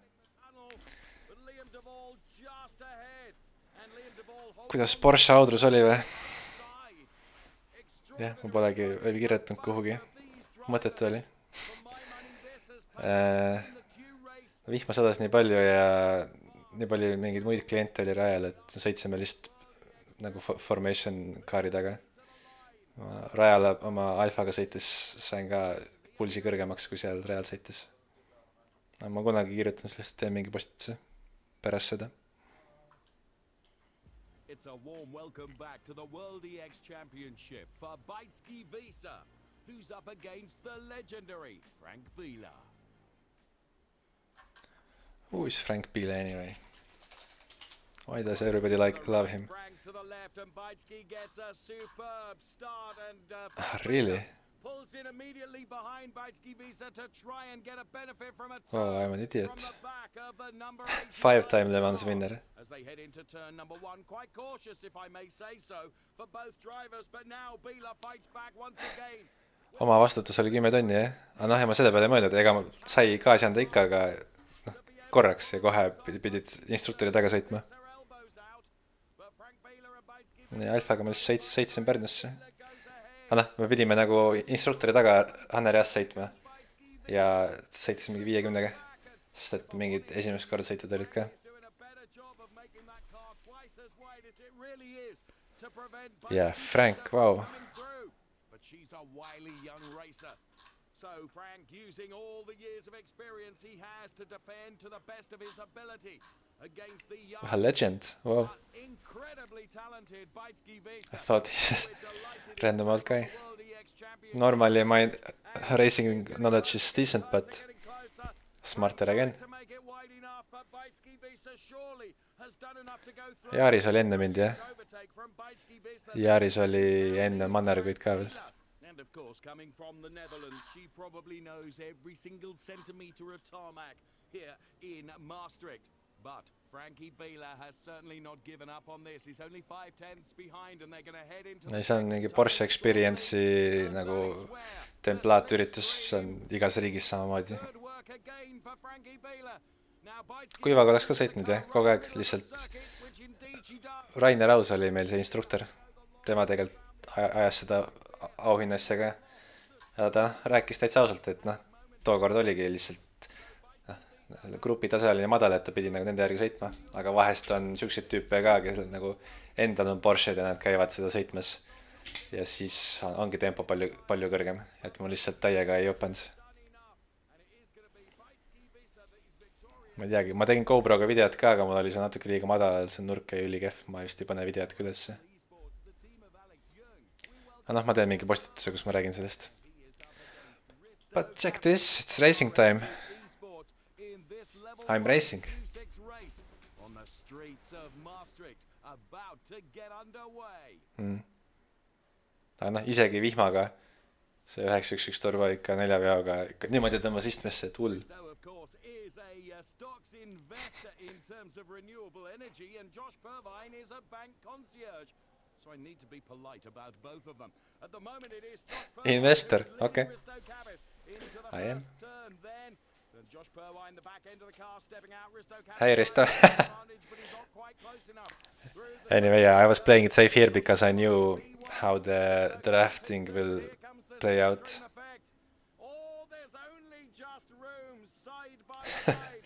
Kuidas Porsche Audrus oli või? Jah, ma polegi veel kirjutanud kuhugi. Mõttetu oli. Vihma sadas nii palju ja nii palju mingeid muid kliente oli rajal, et sõitsime lihtsalt nagu formation kaari taga. Rajal oma alfaga sõites sain ka pulsi kõrgemaks, kui seal real sõites. Ma kunagi kirjutan sellest, teen mingi postituse pärast seda. It's a warm welcome back to the World EX Championship for Pbmiiipx, who's up against the legendary Frank Biela. Who is Frank Biela anyway? Why does everybody love him? Frank to the left and Pbmiiipx gets a superb start and Really? pulls in immediately behind Pbmiiipx to try and get a benefit from a Oh, I'm an idiot. from the back of the number 8 5-time Le Mans winner. as they head into turn number 1. Quite cautious, if I may say so, for both drivers, but now Biela fights back once again. Oma vastutus oli 10 tonni, jah? Aga ja ma selle peale mõelnud, ega ma sai gaasi anda ikka, aga korraks ja kohe pidid instruktori taga sõitma. Ja alfaga ma lihtsalt sõitsin Pärnusse. Me pidime nagu instruktori taga Hanne-Reas sõitma ja sõitis mingi 50-ga, sest et mingid esimest korda sõitud olid ka. Ja Frank, vau. So Frank using all the years of experience he has to defend to the best of his ability against the young, A legend, wow. incredibly talented Pbmiiipx. I thought he's just random old guy. Normally my racing knowledge is decent, but smarter again. Jaaris oli enne mind, jah. Jaaris oli enne Mannerguid ka veel. And of course, coming from the Netherlands, she probably knows every single centimetre of tarmac here in Maastricht. But Frankie Biela has certainly not given up on this. He's only 5/10 behind and they're going to head into... See on mingi Porsche Experience'i nagu templaatüritus, see on igas riigis samamoodi. Kuivaga oleks ka sõitnud, jah, kogu aeg lihtsalt. Rainer Aus oli meil see instruktor. Tema tegelikult ajas seda auhinnasjaga. Ja ta rääkis täitsa ausalt, et tookord oligi lihtsalt grupi tase oli nii madal, et ta pidi nagu nende järgi sõitma, aga vahest on siukseid tüüpe ka, kes nagu endal on Porsche'd ja nad käivad seda sõitmas ja siis ongi tempo palju kõrgem, et ma lihtsalt täiega ei jopanud. Ma ei teagi, ma tegin GoPro'ga videot ka, aga mul oli see natuke liiga madal, see nurk ja ülikehv, ma vist ei pane videot ka ülesse. Aga ma teen mingi postituse, kus ma räägin sellest. But check this, it's racing time. I'm racing. On the streets of Maastricht, about to get underway. Aga isegi vihmaga, see 911 turbo ikka 4 veoga, niimoodi tõmbas istmesse, et hull. Of course, is a stocks investor in terms of renewable energy, and Josh Purvine is a bank concierge. So I need to be polite about both of them. At the moment it is Investor, okay. I am. Josh Purwine, the back end of the car, stepping out. Hey Risto. Anyway, yeah, I was playing it safe here because I knew how the drafting will play out. Oh, there's only just room side by side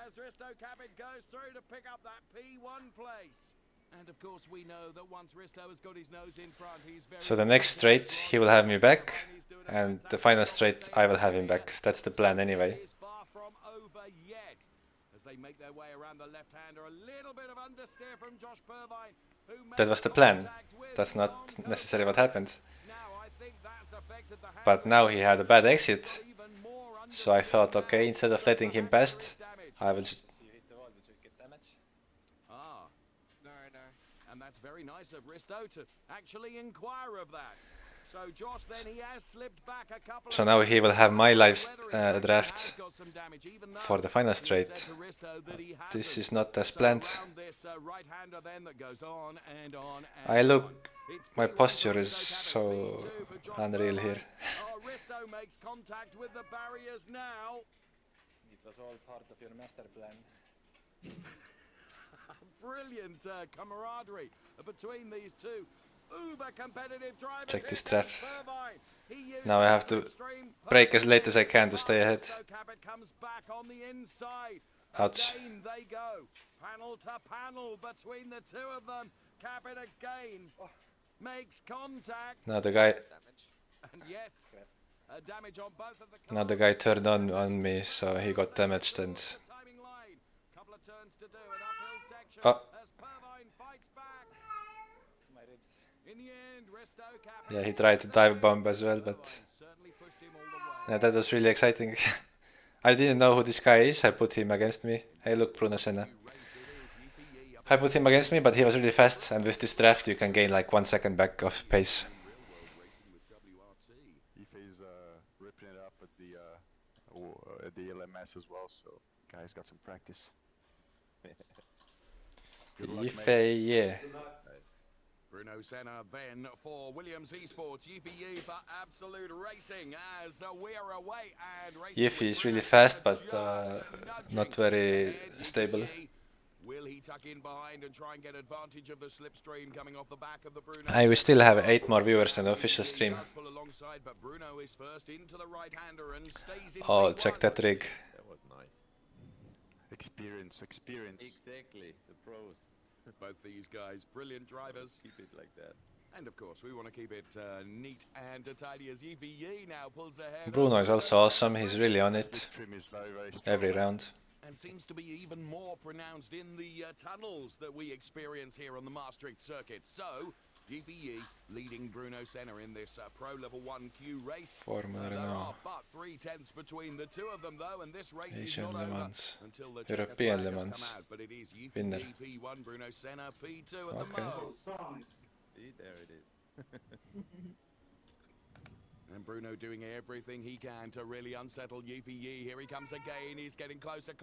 as Risto Kappet goes through to pick up that P1 place. And of course we know that once Risto has got his nose in front, he's very... So the next straight he will have me back, and the final straight I will have him back. That's the plan anyway. As they make their way around the left-hander, a little bit of understeer from Josh Purwine, who That was the plan. That's not necessarily what happened. But now he had a bad exit, so I thought, okay, instead of letting him past, I will just... And that's very nice of Risto to actually inquire of that. So Josh then he has slipped back a couple. So now he will have my live draft for the final straight. This is not as planned. I look, my posture is so unreal here. Risto makes contact with the barriers now. It was all part of your master plan. Brilliant camaraderie between these two uber competitive drivers. Check this draft. Now I have to break as late as I can to stay ahead. Ouch. They go panel to panel between the two of them. Kappet again makes contact. Now the guy. And yes, damage on both of the Now the guy turned on me, so he got damaged and. Couple of turns to do an uphill section Oh. as Purwine fights back. In the end, Risto Kappet. Yeah, he tried to dive bomb as well, but yeah, that was really exciting. I didn't know who this guy is. I put him against me. Hey, look, Bruno Senna. I put him against me, but he was really fast, and with this draft you can gain like 1 second back of pace. He's ripping it up at the LMS as well, so guys got some practice. Yeah. Bruno Senna then for Williams Esports, Yiffy for Absolute Racing as we're away and racing. Yiffy is really fast, but not very stable. Will he tuck in behind and try and get advantage of the slipstream coming off the back of the Bruno? I will still have 8 more viewers than the official stream. But Bruno is first into the right-hander and stays in. Oh, check that rig. That was nice. Experience. Exactly, the pros. Both these guys, brilliant drivers. Keep it like that. And of course, we want to keep it neat and tidy as Yiffy now pulls ahead. Bruno is also awesome. He's really on it every round. And seems to be even more pronounced in the tunnels that we experience here on the Maastricht circuit. So, Yiffy leading Bruno Senna in this Pro Level 1 Q race. Formula There Renault. are but 3 tenths between the two of them, though, and this race is Asian not Le over Mans. until the European checkered Le flag has Mans. come out. But it is Yiffy Winner. P1, Bruno Senna P2 at Okay. the most. See, there it is. And Bruno doing everything he can to really unsettle Yiffy. Here he comes again. He's getting closer,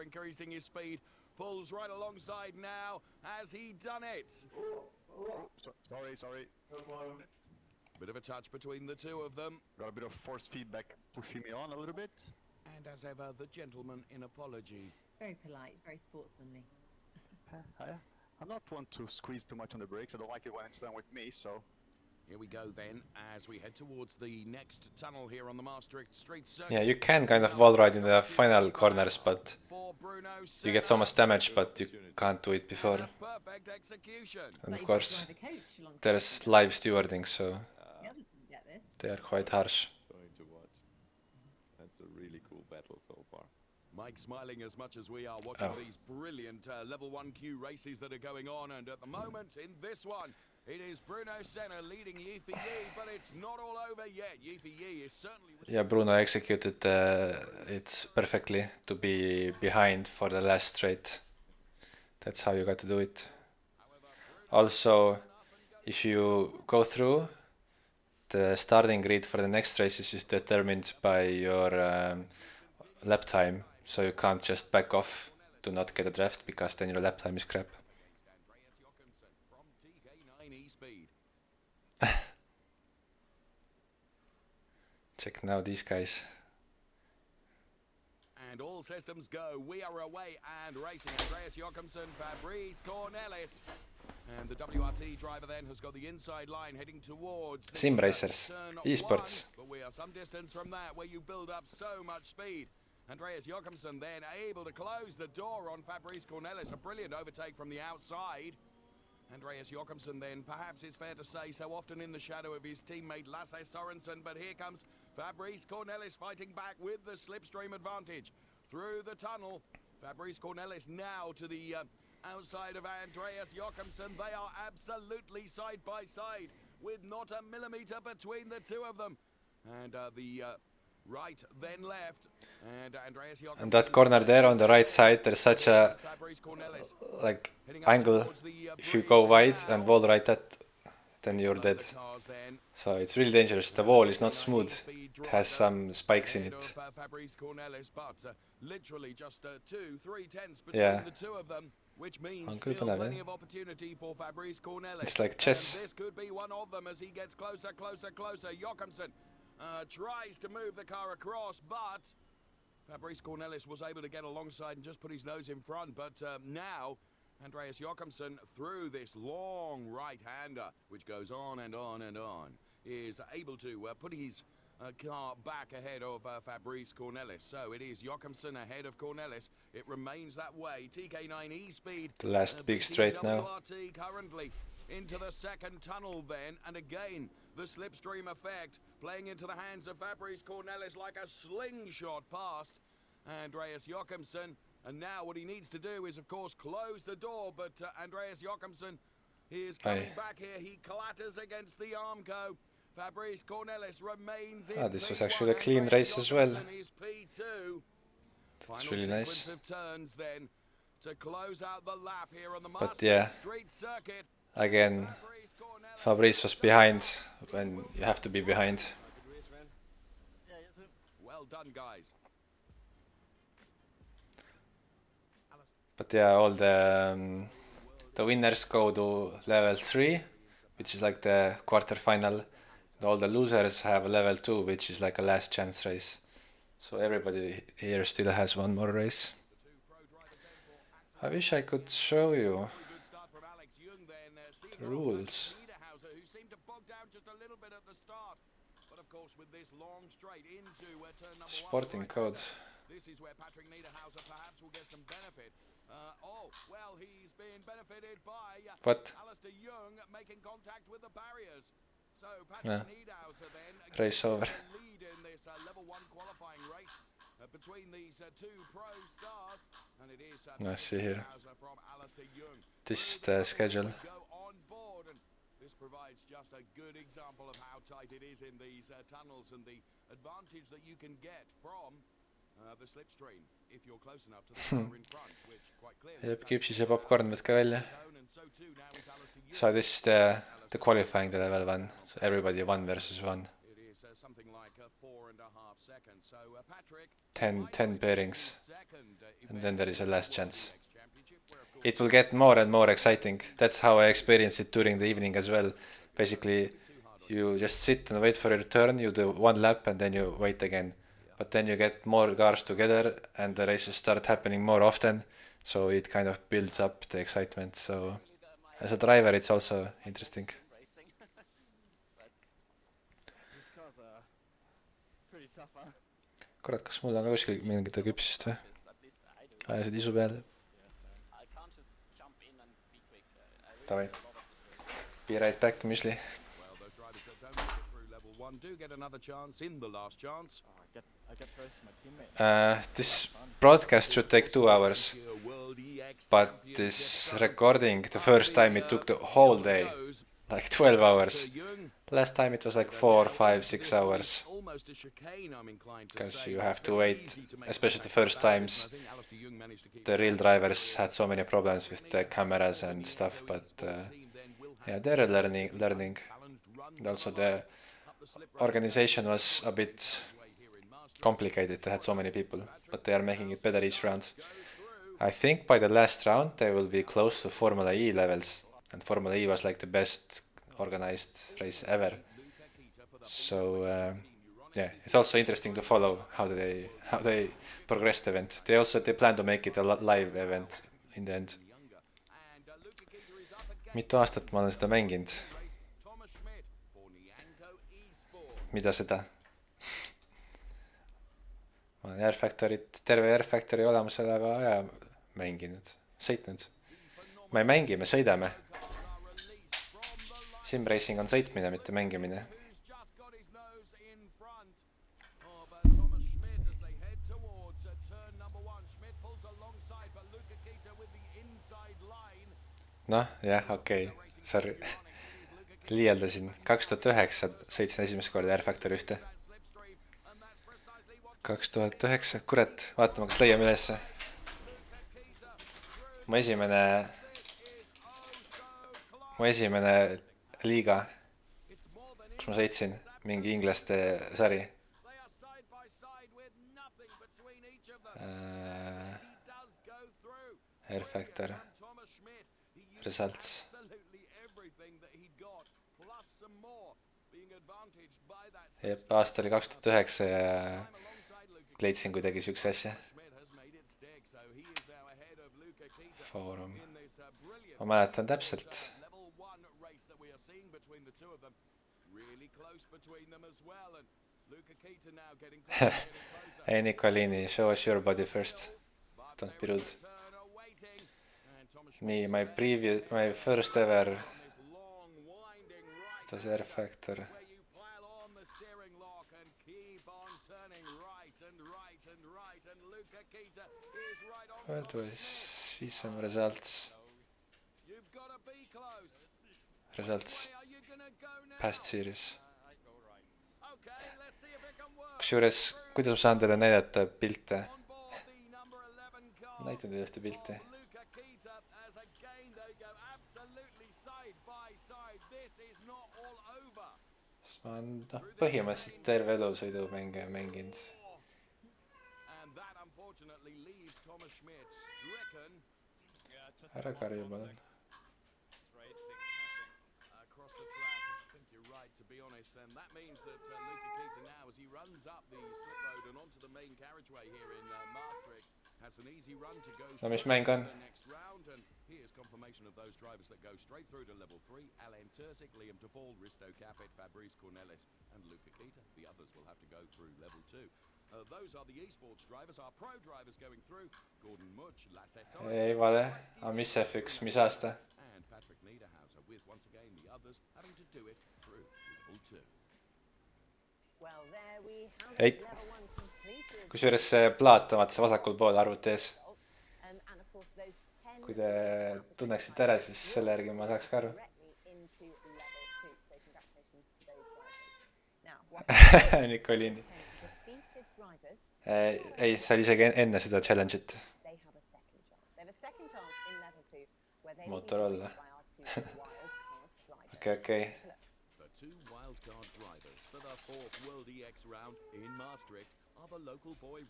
increasing his speed. Pulls right alongside now. Has he done it? Sorry. Bit of a touch between the two of them. Got a bit of force feedback pushing me on a little bit. And as ever, the gentleman in apology. Very polite, very sportsmanly. I'm not one to squeeze too much on the brakes. I don't like it when it's done with me, so... Here we go then, as we head towards the next tunnel here on the Maastricht Street Circuit. Yeah, you can kind of wall ride in the final corners, but you get so much damage, but you can't do it before. Perfect execution. And of course, there's live stewarding, so The others didn't get this. they are quite harsh. Going to watch. That's a really cool battle so far. Mike smiling as much as we are watching Oh. these brilliant level 1Q races that are going on, and at the moment in this one it is Bruno Senna leading Yiffy, but it's not all over yet. Yiffy is certainly... Yeah, Bruno executed it perfectly to be behind for the last straight. That's how you got to do it. Also, if you go through, the starting grid for the next races is determined by your lap time, so you can't just back off to not get a draft, because then your lap time is crap. Check now these guys. And all systems go. We are away and racing. Andreas Jochumsen, Fabrice Cornelis. And the WRT driver then has got the inside line heading towards the Sim racers, turn esports. one, but we are some distance from that where you build up so much speed. Andreas Jochumsen then able to close the door on Fabrice Cornelis. A brilliant overtake from the outside. Andreas Jochumsen then, perhaps it's fair to say, so often in the shadow of his teammate Lasse Sorensen, but here comes Fabrice Cornelis fighting back with the slipstream advantage through the tunnel. Fabrice Cornelis now to the outside of Andreas Jochumsen. They are absolutely side by side with not a millimeter between the two of them. And the right then left. And Andreas Jochumsen. And that corner there on the right side, there's such a like angle. If you go wide and wall right that, then you're dead. So it's really dangerous. The wall is not smooth. It has some spikes in it. Literally just 2-3 tenths Yeah. between the two of them, which means On still Köpenhamn, plenty eh? of opportunity for Fabrice Cornelis. It's like chess. And this could be one of them as he gets closer. Jochumsen tries to move the car across, but Fabrice Cornelis was able to get alongside and just put his nose in front. But now Andreas Jochumsen, through this long right-hander, which goes on and on and on, is able to put his car back ahead of Fabrice Cornelis. So it is Jochumsen ahead of Cornelis. It remains that way. TK9 E-Speed. The last big straight now. WRT currently into the second tunnel then. And again, the slipstream effect playing into the hands of Fabrice Cornelis like a slingshot past Andreas Jochumsen. And now what he needs to do is, of course, close the door. But Andreas Jochumsen, he is coming back here. He clatters against the Armco. Fabrice Cornelis remains in This was P1. actually a clean race as well. Jochumsen is P2. That's Final really nice. sequence of turns then to close out the lap here on the But Maastricht yeah, Street circuit. again, Fabrice was behind when you have to be behind. Well done, guys. But yeah, all the winners go to level 3, which is like the quarterfinal. All the losers have level 2, which is like a last chance race. So everybody here still has one more race. I wish I could show you the rules. Sporting code. This is where Patrick Niederhauser perhaps will get some benefit. Oh, well, he's been benefited by What? Alistair Young making contact with the barriers. So Patrick Niederhauser then Race over. the lead in this level 1 qualifying race between these two pro stars. And it is I see here. Niederhauser from Alistair Young. This is the schedule. Go on board, and this provides just a good example of how tight it is in these tunnels and the advantage that you can get from the slipstream if you're close enough to the car in front, which quite clearly Jep, küpsise popcorn võtke välja. So this is the qualifying, the level 1. So everybody 1 versus 1. it is something like 4.5 seconds. So Patrick 10 pairings. And then there is a last chance. It will get more and more exciting. That's how I experienced it during the evening as well. Basically, you just sit and wait for your turn, you do 1 lap and then you wait again. But then you get more cars together and the races start happening more often. So it kind of builds up the excitement. So as a driver, it's also interesting. Kurat, kas mul on ka kuskil mingit küpsist või? Ajasid isu peale. Davai. Be right back, Müsli. do get another chance in the last chance. This broadcast should take 2 hours, but this recording, the first time it took the whole day, like 12 hours. Last time it was like 4, 5, 6 hours, because you have to wait, especially the first times. The real drivers had so many problems with the cameras and stuff, but yeah, they're learning. And also the organization was a bit complicated, they had so many people, but they are making it better each round. I think by the last round they will be close to Formula E levels, and Formula E was like the best organized race ever. So yeah, it's also interesting to follow how they progress the event. They plan to make it a live event in the end. Mitu aastat ma olen seda mänginud? Mida seda? Ma olen terve R-Factory olemasoleva aja mänginud, sõitnud. Ma ei mängi, me sõidame. Simracing on sõitmine, mitte mängimine. Noh, jah, okei, sorry. Liialdasin. 2009 sõitsin esimest korda R-Factory 1. 2009, kurat, vaatame, kas leiame ülesse. Mu esimene liiga, kus ma sõitsin, mingi inglaste sari. R-Factor. Results. Jep, aasta oli 2009 ja leidsin kuidagi siukse asja. Foorum. Ma mäletan täpselt. Hey Nicolini, show us your body first. Don't be rude. Me, my first ever, it was R-Factor. Where do I see some results? Results. Past series. Kusjuures, kuidas ma saan teile näidata pilte? Näitan teile ühte pilti. Ma olen põhimõtteliselt terve elu sõidumänge mänginud. Ära karju palun. No mis mäng on? Here's confirmation of those drivers that go straight through to level 3. Alain Tursic, Liam DePaul, Risto, Kappet, Fabrice Cornelis and Luca Kita. The others will have to go through level 2. Those are the esports drivers, our pro drivers going through. Gordon Mutch, Lasse Sorensen. Ei vale. Mis F1, mis aasta? And Patrick Niederhauser with once again the others having to do it through level 2. Well, there we have level 1 completed. Kusjuures see plaat on vaata vasakul pool arvuti ees. Kui te tunneksite ära, siis selle järgi ma saaks ka aru. Nicolini. Ei, sa oli isegi enne seda challenge'it. Motorola. Okei.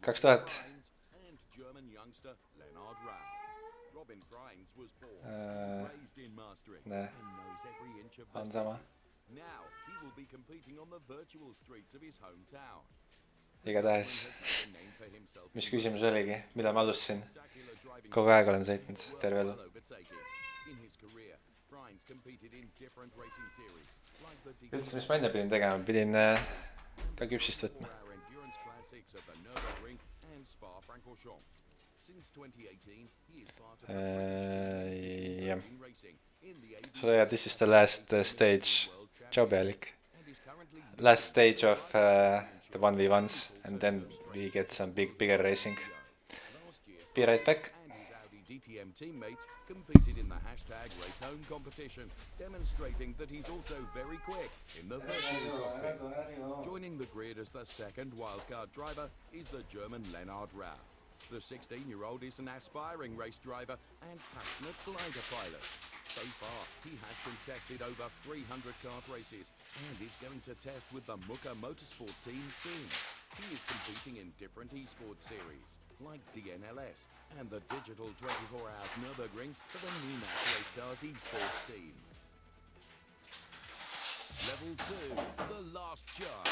2000. Näe, on sama. Igatahes, mis küsimus oligi, mida ma alustasin? Kogu aeg olen sõitnud, terve elu. Üldse, mis ma enne pidin tegema? Pidin ka küpsist võtma. Yeah. So yeah, this is the last stage. Ciao Belik. Last stage of the 1v1s, and then we get some bigger racing. Be right back. DTM teammate competed in the #RaceHome competition, demonstrating that he's also very quick in the virtual cockpit. Joining the grid as the second wildcard driver is the German Lennart Rau. The 16-year-old is an aspiring race driver and passionate glider pilot. So far, he has contested over 300 kart races and is going to test with the Muka Motorsport team soon. He is competing in different esports series, like DNLS and the digital 24 Hours Nürburgring for the Numac Race Cars esports team. Level 2, the last charge.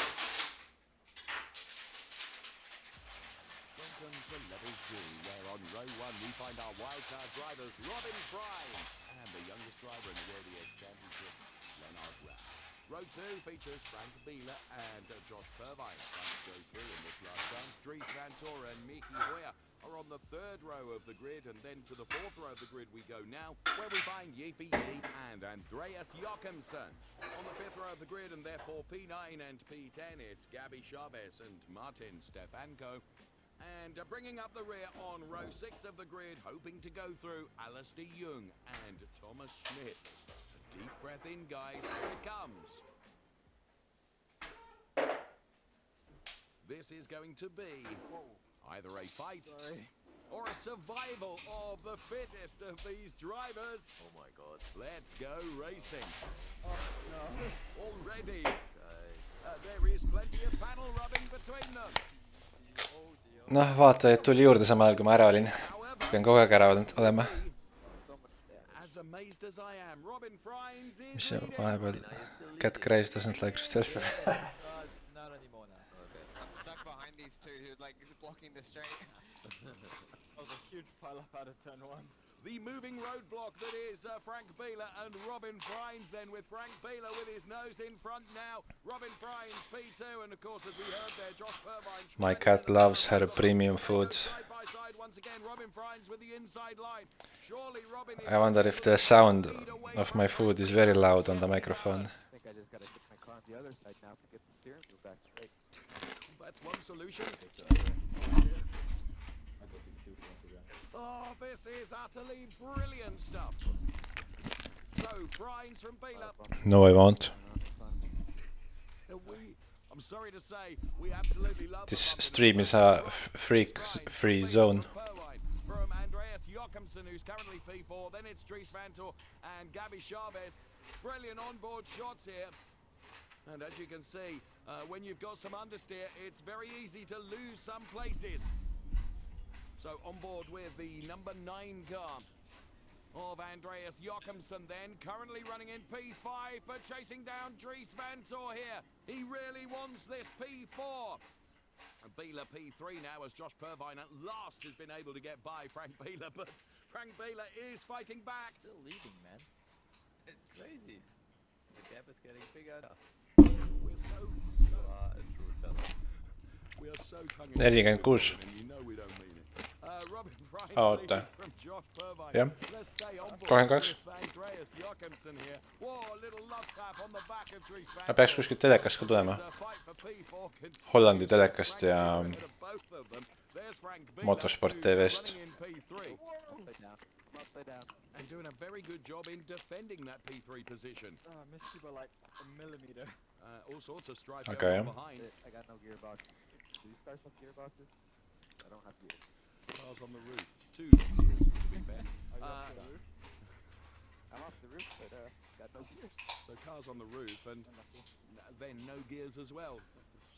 Welcome to level 2, where on row 1 we find our wildcard drivers Robin Prix and the youngest driver in the World EX Championship, Leonard Rapp. Row 2 features Frank Bieler and Josh Pbmiiipx. Frank goes through in this last time. Dries Van Toren and Mickey Hoyer are on the 3rd row of the grid, and then to the 4th row of the grid we go now, where we find Yiffy Lee and Andreas Jochimsen. On the 5th row of the grid, and therefore P9 and P10, it's Gabi Chavez and Martin Stefanko. And bringing up the rear on row 6 of the grid, hoping to go through Alistair Young and Thomas Schmidt. A deep breath in, guys. Here it comes. This is going to be either a fight or a survival of the fittest of these drivers. Oh my god. Let's go racing. Oh no. Already, there is plenty of panel rubbing between them. Noh, vaatajaid tuli juurde samal ajal, kui ma ära olin. Pean kogu aeg ära olema. Mis see vahepeal? Cat Craze doesn't like yourself. Not anymore now. Okay. I'm stuck behind these two who like blocking the straight. That was a huge pile up out of turn 1. The moving roadblock that is Frank Bieler and Robin Prix, then with Frank Bieler with his nose in front now. Robin Prix, P2, and of course as we heard there, Josh Pbmiiipx. My cat loves her premium food. I wonder if the sound of my food is very loud on the microphone. I think I just gotta get my car on the other side now to get the steering wheel back straight. That's one solution. Oh, this is utterly brilliant stuff. So, Prix from Bieler. No, I won't. I'm sorry to say, we absolutely love This stream is a freak-free zone. From Andreas Jochimsen, who's currently P4, then it's Dries Van Toren and Gabi Chavez. Brilliant onboard shots here. And as you can see, when you've got some understeer, it's very easy to lose some places. So on board with the number 9 car of Andreas Jochimsen then, currently running in P5, but chasing down Dries Van Toren here. He really wants this P4. And Bieler P3 now as Josh Pbmiiipx at last has been able to get by Frank Bieler, but Frank Bieler is fighting back. Still leading, man. It's crazy. The gap is getting bigger. We're so a true talent. We are so tongue 46. and you know we don't mean it. Robin Prix Oota. from Josh Pbmiiipx. Jah. Let's stay on board 32. with Andreas Jochimsen here. Whoa, a little love tap on the back of Dries Van Ma peaks kuskilt telekast ka tulema. Hollandi telekast ja Motorsport TV-st. And doing a very good job in defending that P3 position. I missed you by like a millimeter. All sorts of strife Okay. going behind. I got no gearbox. Do you guys have gearboxes? I don't have gears. Cars on the roof. 2 gears, to be fair. Are you off the roof? I'm off the roof, but got no gears. So cars on the roof and then no gears as well.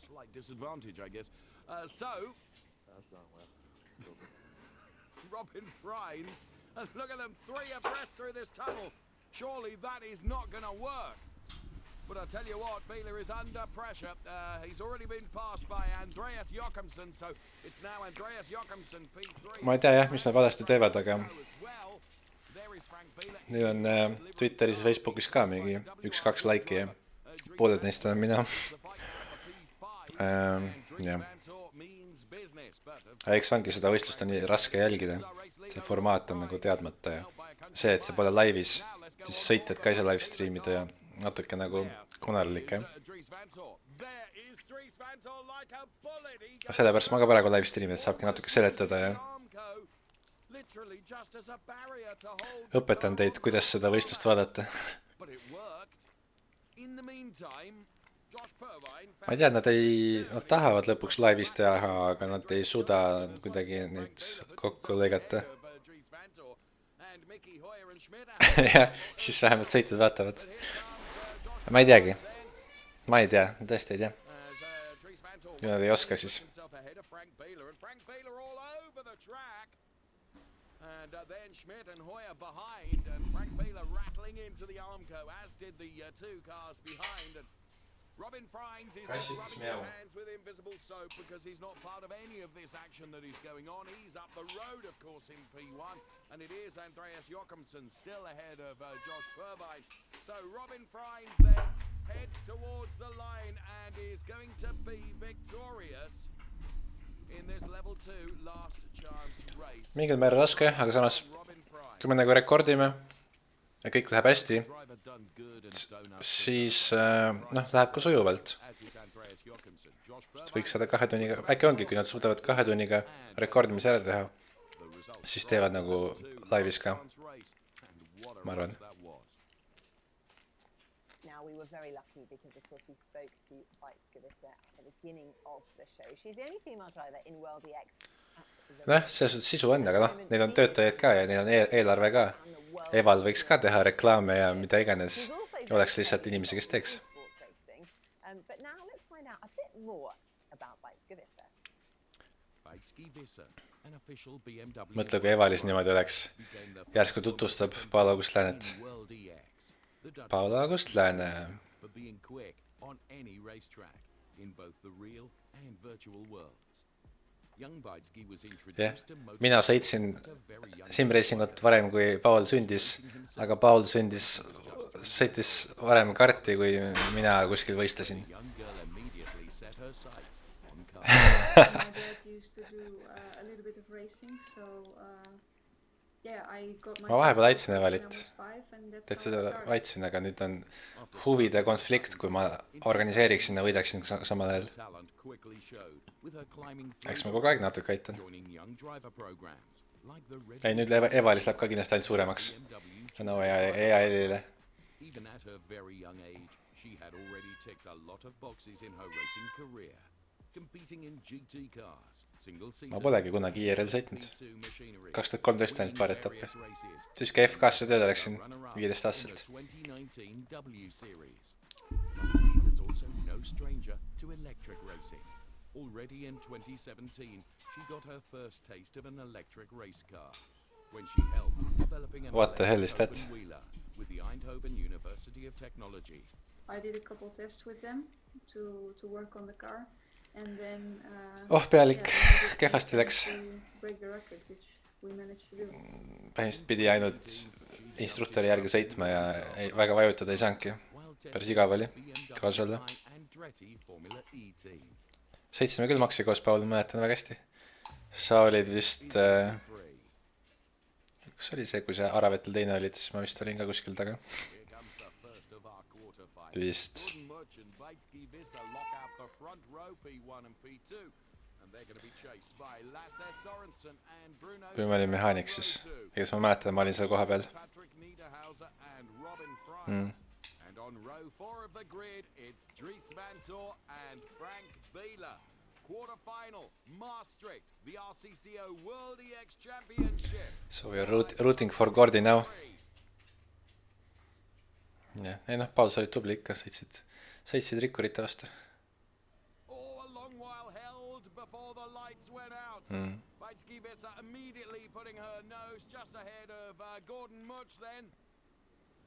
Slight disadvantage, I guess. So, That's going well. Robin Prix, and look at them, 3 abreast through this tunnel. Surely that is not going to work. But I tell you what, Bieler is under pressure. He's already been passed by Andreas Jochimsen, so it's now Andreas Jochimsen P3. Ma ei tea jah, mis nad valesti teevad, aga neil on Twitteris ja Facebookis ka mingi 1-2 laiki ja pooled neist olen mina. Jah. Eks ongi seda võistlust on nii raske jälgida. See formaat on nagu teadmata ja see, et see pole laivis, siis sõitjad ka ise livestreamida ja natuke nagu konarlik, jah. Sellepärast ma ka praegu livestreamid, et saabki natuke seletada ja õpetan teid, kuidas seda võistlust vaadata. Ma ei tea, nad tahavad lõpuks laivis teha, aga nad ei suuda kuidagi neid kokku lõigata. Ja siis vähemalt sõitjad vaatavad. Ma ei teagi. Ma ei tea, tõesti ei tea. Kui nad ei oska, siis And then Schmidt and Hoyer behind, and Frank Bieler rattling into the Armco, as did the two cars behind. And Robin Frines is not rubbing his hands with invisible soap because he's not part of any of this action that is going on. He's up the road, of course, in P1, and it is Andreas Jochumsen still ahead of Josh Pbmiiipx. So Robin Frines then heads towards the line and is going to be victorious in this level 2 last chance race. Mingil määral raske, aga samas kui me nagu rekordime ja kõik läheb hästi, siis läheb ka sujuvalt. Võiks saada 2 tunniga, äkki ongi, kui nad suudavad 2 tunniga rekordimise ära teha, siis teevad nagu laivis ka, ma arvan. Now we were very lucky because of course we spoke to Pbmiiipx at the beginning of the show. She's the only female driver in World EX. See sisu on, aga neil on töötajaid ka ja neil on eelarve ka. Eval võiks ka teha reklaame ja mida iganes. Oleks lihtsalt inimesi, kes teeks. But now let's find out a bit more about Pbmiiipx, an official BMW. Mõtle, kui Evalis niimoodi oleks. Järsku tutvustab Paul August Läänet. Paul August Lääne. For being quick on any racetrack in both the real and virtual worlds. Mina sõitsin simracingut varem, kui Paul sündis, aga Paul sõitis varem karti, kui mina kuskil võistlesin. Ma vahepeal aitsin Evalit. Tead seda aitsin, aga nüüd on huvide konflikt, kui ma organiseeriksin ja võidaksin samal ajal. Eks ma kogu aeg natuke aitan. Ei, nüüd Evalis läheb ka kindlasti ainult suuremaks. Tänu EAL-ile. Even at her very young age, she had already ticked a lot of boxes in her racing career, competing in GT cars, ma polegi kunagi IRL sõitnud. 2013 ainult paar etappi. Siis kui F2-sse tööle läksin 15 aastaselt. Already in 2017, she got her first taste of an electric race car when she helped developing an What the hell is that? With the Eindhoven University of Technology. I did a couple tests with them to work on the car and then pealik, kehvasti läks. Break the record, which we managed to do. Põhimõtteliselt pidi ainult instruktori järgi sõitma ja väga vajutada ei saanudki. Päris igav oli, kaasa öelda. Sõitsime küll maksi koos, Paul, mäletan väga hästi. Sa olid vist, kas oli see, kui see Aravetel teine olid, siis ma vist olin ka kuskil taga. Vist. Kui ma olin mehaanik siis, egas ma mäletan, ma olin seal koha peal. And on row 4 of the grid, it's Dries Van Tor and Frank Bieler. Quarterfinal, Maastricht, the RCCO World EX Championship. So we are rooting for Gordy now. Ja, ei noh, Paul, sa olid tubli ikka, sõitsid rikkurite vastu. All a long while held before the lights went out. Pbmiiipx immediately putting her nose just ahead of Gordon Much then.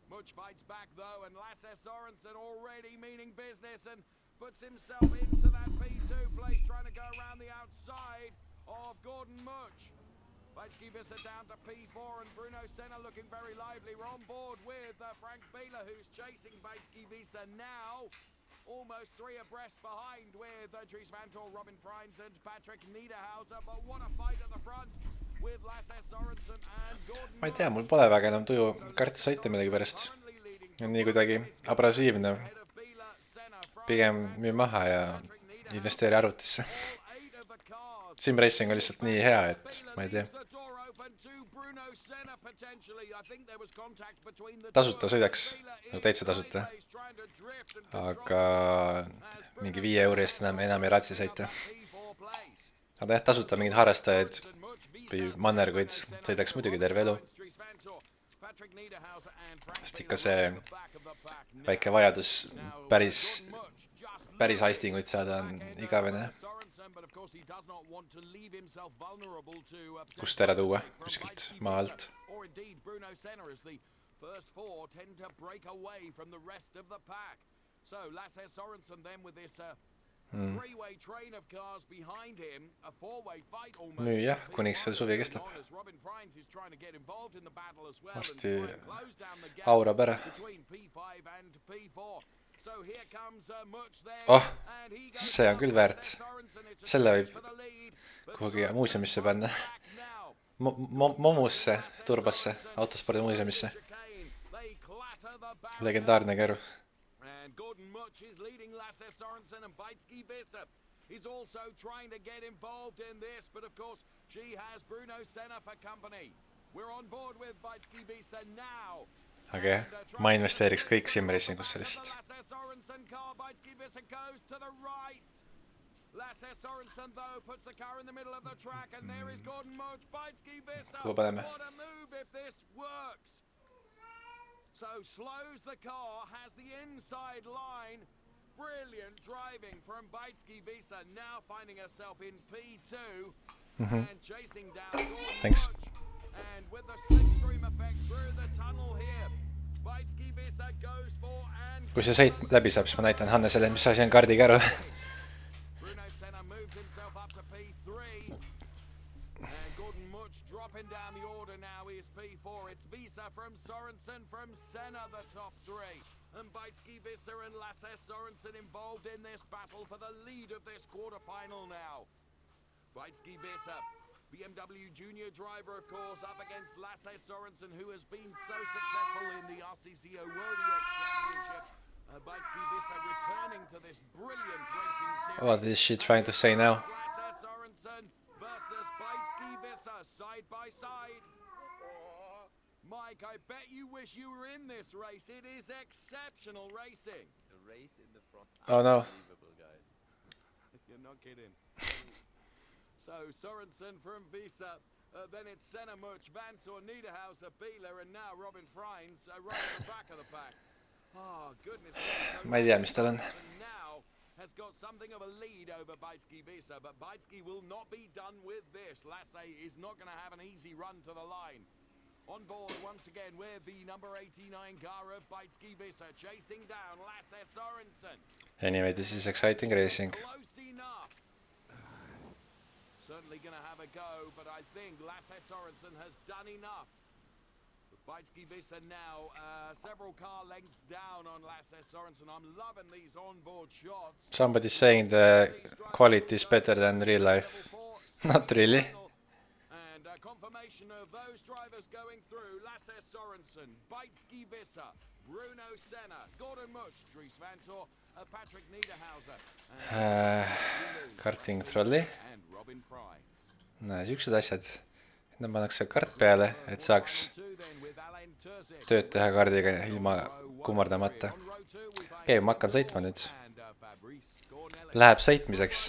Much fights back though, and Lasse Sorensen already meaning business and puts himself into that P2 place, trying to go around the outside of Gordon Much. Pbmiiipx down to P4 and Bruno Senna looking very lively. We're on board with Frank Bieler, who's chasing Pbmiiipx now. Almost 3 abreast behind with Dries Van Tor, Robin Frines and Patrick Niederhauser. But what a fight at the front with Lasse Sorensen and Gordon Much. Ma ei tea, mul pole väga enam tuju karti sõita midagi pärast. Nii kuidagi abrasiivne. Pigem müü maha ja investeeri arvutisse. Simracing on lihtsalt nii hea, et ma ei tea. Tasuta sõidaks, täitsa tasuta. Aga mingi 5 euro eest enam ei ratsi sõita. Aga jah, tasuta mingid harrastajaid või mannerguid sõidaks muidugi terve elu. Sest ikka see väike vajadus päris aistinguid saada on igavene. Sorensen, but of course he does not want to leave himself vulnerable to kust ära tuua kuskilt maa alt. or indeed Bruno Senna as the first four tend to break away from the rest of the pack. So Lasse Sorensen then with this three-way train of cars behind him, a four-way fight almost. Nüüd jah, kuniks veel suvi kestab. Varsti aurab ära. Oh, see on küll väärt. Selle võib kuhugi muuseumisse panna. Momusse, Turbasse, autospordi muuseumisse. Legendaarne keru. Gordon Much is leading Lasse Sorensen and Pbmiiipx is also trying to get involved in this, but of course she has Bruno Senna for company. We're on board with Pbmiiipx now. Aga ma investeeriks kõik simracingusse lihtsalt. Lasse Sorensen car, Pbmiiipx goes to the right. Lasse Sorensen though puts the car in the middle of the track and there is Gordon Much, Pbmiiipx. What a move if this works. So slows the car, has the inside line. Brilliant driving from Pbmiiipx, now finding herself in P2 and chasing down Gordon Thanks. Much. And with the slipstream effect through the tunnel here, Pbmiiipx goes for and kui see sõit läbi saab, siis ma näitan Hannesele, mis asi on kaardikäru. Bruno Senna moves himself up to P3. And Gordon Much dropping down the order now is P4. It's Visa from Sorensen from Senna, the top three. And Pbmiiipx and Lasse Sorensen involved in this battle for the lead of this quarterfinal now. Pbmiiipx, BMW junior driver, of course, up against Lasse Sorensen, who has been so successful in the RCCO World EX Championship. Pbmiiipx returning to this brilliant racing series. What is she trying to say now? Lasse Sorensen versus Pbmiiipx side by side. Mike, I bet you wish you were in this race. It is exceptional racing. The race in the frost. Oh no. Unbelievable, guys. You're not kidding. So Sorensen from Visa, then it's Senna, Much, Vantor, Niederhauser, Bieler, and now Robin Freins right at the back of the pack. Oh, goodness me. Ma ei tea, mis tal on. Now has got something of a lead over Pbmiiipx, but Pbmiiipx will not be done with this. Lasse is not going to have an easy run to the line. On board once again with the number 89 car of Pbmiiipx chasing down Lasse Sorensen. Anyway, this is exciting racing. Close enough. Certainly going to have a go, but I think Lasse Sorensen has done enough. Pbmiiipx are now several car lengths down on Lasse Sorensen. I'm loving these onboard shots. Somebody's saying the quality is better than real life. Not really. And confirmation of those drivers going through. Lasse Sorensen, Pbmiiipx, Bruno Senna, Gordon Much, Dries Vantor, Patrick Niederhauser, Karting trolli. and Robin Freins. No, siuksed asjad. Nüüd pannakse kart peale, et saaks tööd teha kaardiga ilma kummardamata. Okei, ma hakkan sõitma nüüd. Läheb sõitmiseks.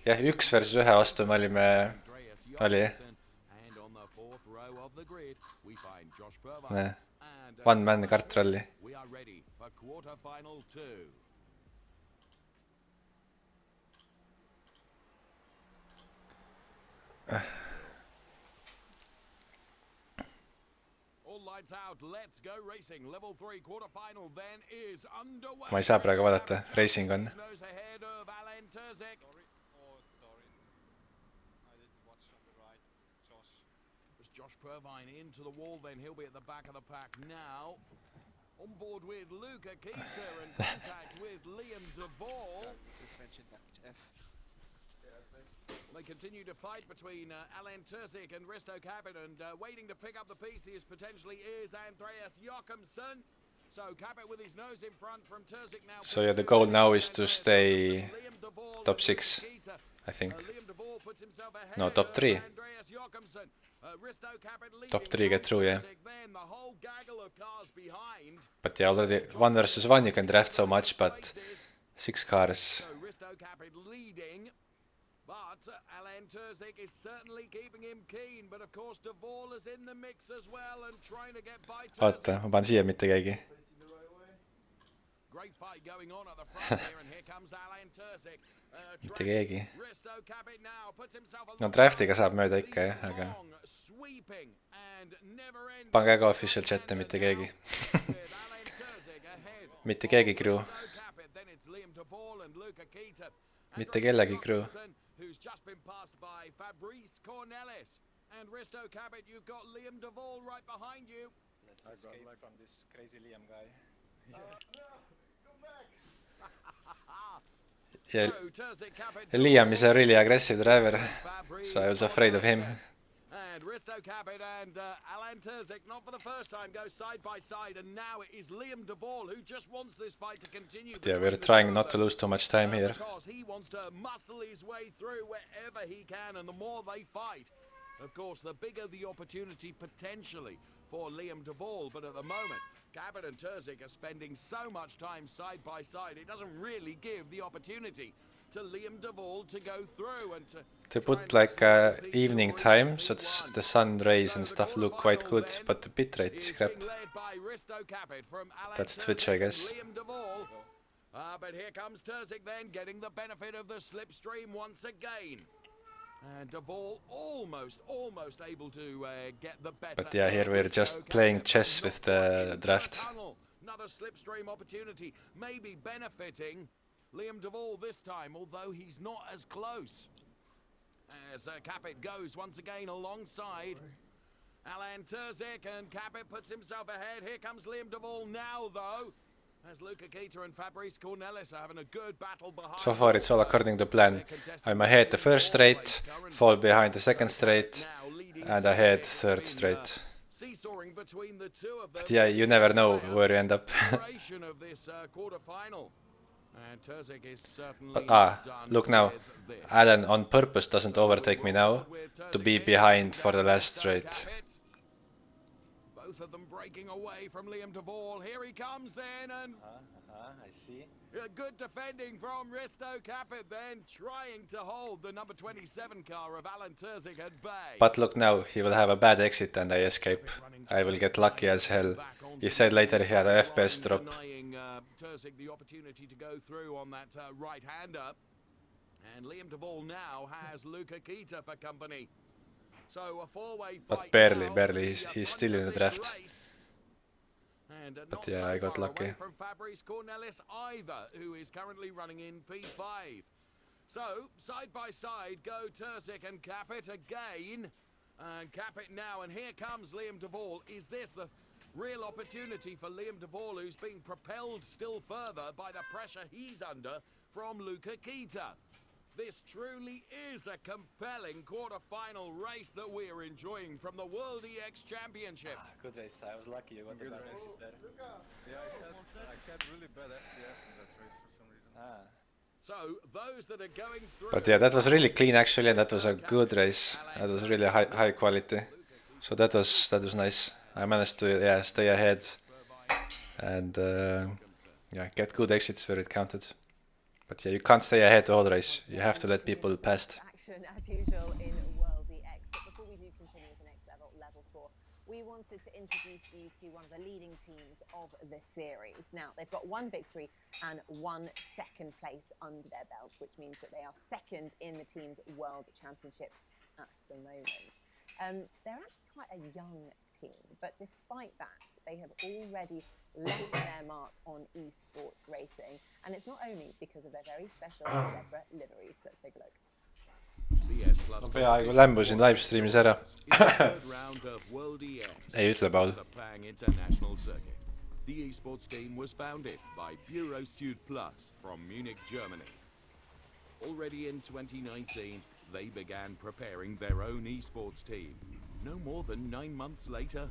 Jah, 1 versus 1 vastu me olime, oli jah. One man kart trolli. We are ready for quarterfinal 2. All lights out, let's go racing. Level 3 quarterfinal then is underway. Ma ei saa praegu vaadata, racing on. Knows ahead of Alan Turzek. Sorry. I didn't watch on the right. Josh. As Josh Purvine into the wall, then he'll be at the back of the pack now. On board with Luca Keita and contact with Liam DeVore. Just mentioned that, Jeff. They continue to fight between Alan Turzek and Risto Kappet, and waiting to pick up the pieces potentially is Andreas Jochumsen. So Kappet with his nose in front from Turzek now. So yeah, the goal now is to stay top 6, I think. No, top 3. Top 3 get through, yeah. But yeah, already 1 versus 1 you can draft so much, but 6 cars. But Alan Turzek is certainly keeping him keen, but of course DeVore is in the mix as well and trying to get by Turzek. Oota, ma panen siia mitte keegi. Great fight going on at the front here, and here comes Alan Turzik. Mitte keegi. Risto Kappet now puts himself No draftiga saab mööda ikka jah, aga sweeping and never ending. pange ka official chat'e mitte keegi. Mitte keegi crew. Mitte kellegi crew. Who's just been passed by Fabrice Cornelis. And Risto Kappet, you've got Liam Duvall right behind you. Let's escape from this crazy Liam guy. Yeah, Liam is a really aggressive driver, so I was afraid of him. And Risto Kappet and Alan Turzik, not for the first time, go side by side, and now it is Liam Duvall who just wants this fight to continue. But yeah, we're trying not to lose too much time here. Because he wants to muscle his way through wherever he can, and the more they fight, of course, the bigger the opportunity potentially for Liam Duvall. But at the moment, Kappet and Turzik are spending so much time side by side, it doesn't really give the opportunity to Liam Duvall to go through and to put like evening time, so the sun rays and stuff look quite good, but the bitrate is crap. That's Twitch, I guess. But here comes Turzik then, getting the benefit of the slipstream once again. And Duvall almost able to get the better. But yeah, here we're just playing chess with the draft. Another slipstream opportunity, maybe benefiting Liam Duvall this time, although he's not as close. As Kappet goes once again alongside Alan Turzik, and Kappet puts himself ahead. Here comes Liam Duvall now, though, as Luca Keita and Fabrice Cornelis are having a good battle behind. So far it's all according to plan. I'm ahead the first straight, fall behind the second straight, and ahead third straight. But yeah, you never know where you end up. But look now, Alan on purpose doesn't overtake me now to be behind for the last straight. Both of them breaking away from Liam Duvall. Here he comes then, and I see. Good defending from Risto Kappet then, trying to hold the number 27 car of Alan Turzik at bay. But look now, he will have a bad exit and I escape. I will get lucky as hell. He said later he had a FPS drop. Turzik the opportunity to go through on that right-hander. And Liam Duvall now has Luca Keita for company. So a four-way fight. But barely, he's still in the draft. But yeah, I got lucky. From Fabrice Cornelis either, who is currently running in P5. So side by side go Turzik and Kappet again. And Kappet now, and here comes Liam Duvall. Is this the real opportunity for Liam Duvall, who's being propelled still further by the pressure he's under from Luca Keita? This truly is a compelling quarter-final race that we are enjoying from the World EX Championship. Good race, I was lucky you got the bad race there. Yeah, I had really bad FPS in that race for some reason. So those that are going through. But yeah, that was really clean actually, and that was a good race. That was really high quality. So that was nice. I managed to stay ahead and get good exits where it counted. But yeah, you can't stay ahead the whole race. You have to let people pass. Action as usual in World EX. But before we do continue with the next level 4, we wanted to introduce you to one of the leading teams of the series. Now, they've got 1 victory and 1 second place under their belt, which means that they are second in the team's World Championship at the moment. They're actually quite a young team, but despite that, they have already left their mark on esports racing, and it's not only because of their very special zebra liveries. Let's take a look. Ma peaaegu lämbusin livestreamis ära. Ei ütle, Paul. The esports team was founded by Bureau Sud Plus from Munich, Germany. Already in 2019, they began preparing their own esports team. No more than 9 months later,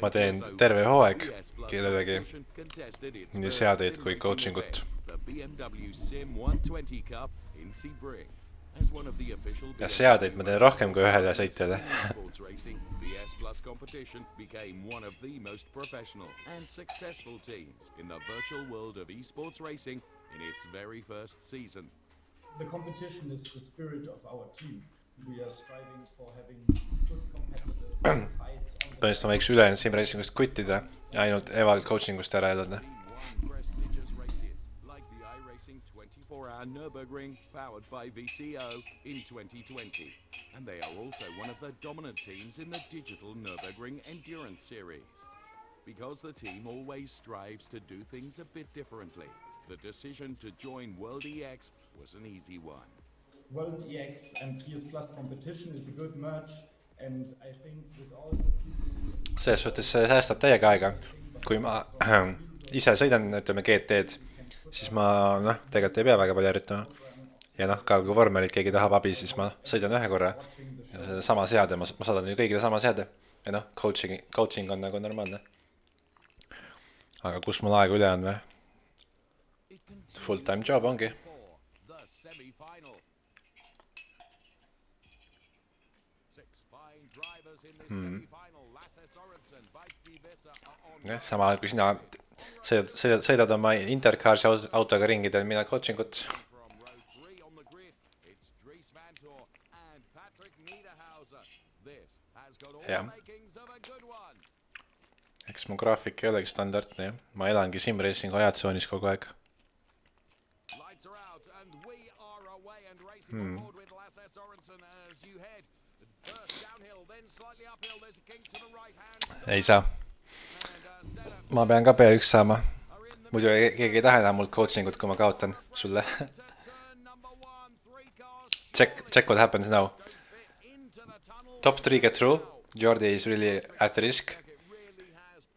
Ma teen terve hooaeg kellelegi nii seadeid kui coachingut. Ja seadeid ma teen rohkem kui ühele sõitjale. The competition is the spirit of our team. We are striving for having good competitors and fights on the Põhimõtteliselt ma võiks ülejäänud simracingust kuttida ja ainult eval coachingust ära elada. horsepower Nürburgring powered by VCO in 2020. And they are also one of the dominant teams in the digital Nürburgring Endurance Series. Because the team always strives to do things a bit differently, the decision to join World EX was an easy one. World EX and PS Plus competition is a good merge, and I think with all the people... Selles suhtes see säästab täiega aega. Kui ma ise sõidan, ütleme GT-d, siis ma tegelikult ei pea väga palju harjutama. Ja ka kui vormelit keegi tahab abi, siis ma sõidan ühe korra. Ja sama seade, ma saadan ju kõigile sama seade. Ja coaching on nagu normaalne. Aga kus mul aega üle on või? Full-time job ongi. Sama kui sina sõidad oma Intercarsi autoga ringidel, mina coachingut. Ja. Eks mu graafik ei olegi standardne, jah. Ma elangi simracing ajatsoonis kogu aeg. Ei saa. Ma pean ka B1 saama. Muidu keegi ei taha enam mult coachingut, kui ma kaotan sulle. Check what happens now. Top 3 get through. Jordi is really at risk.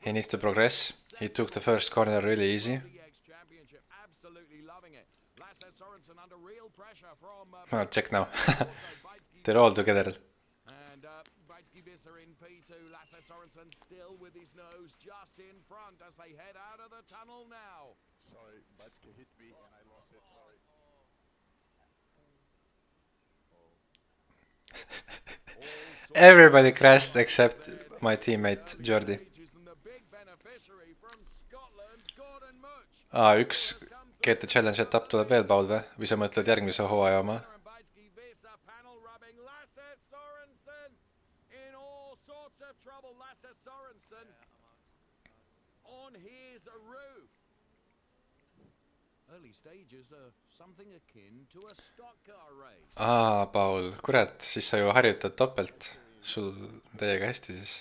He needs to progress. He took the first corner really easy. Oh, check now. They're all together. Everybody crashed except my teammate Jordi. Üks GT Challenge etapp tuleb veel, Paul, või sa mõtled järgmise hooaja oma? Paul, kurat, siis sa ju harjutad topelt. Sul täiega hästi siis.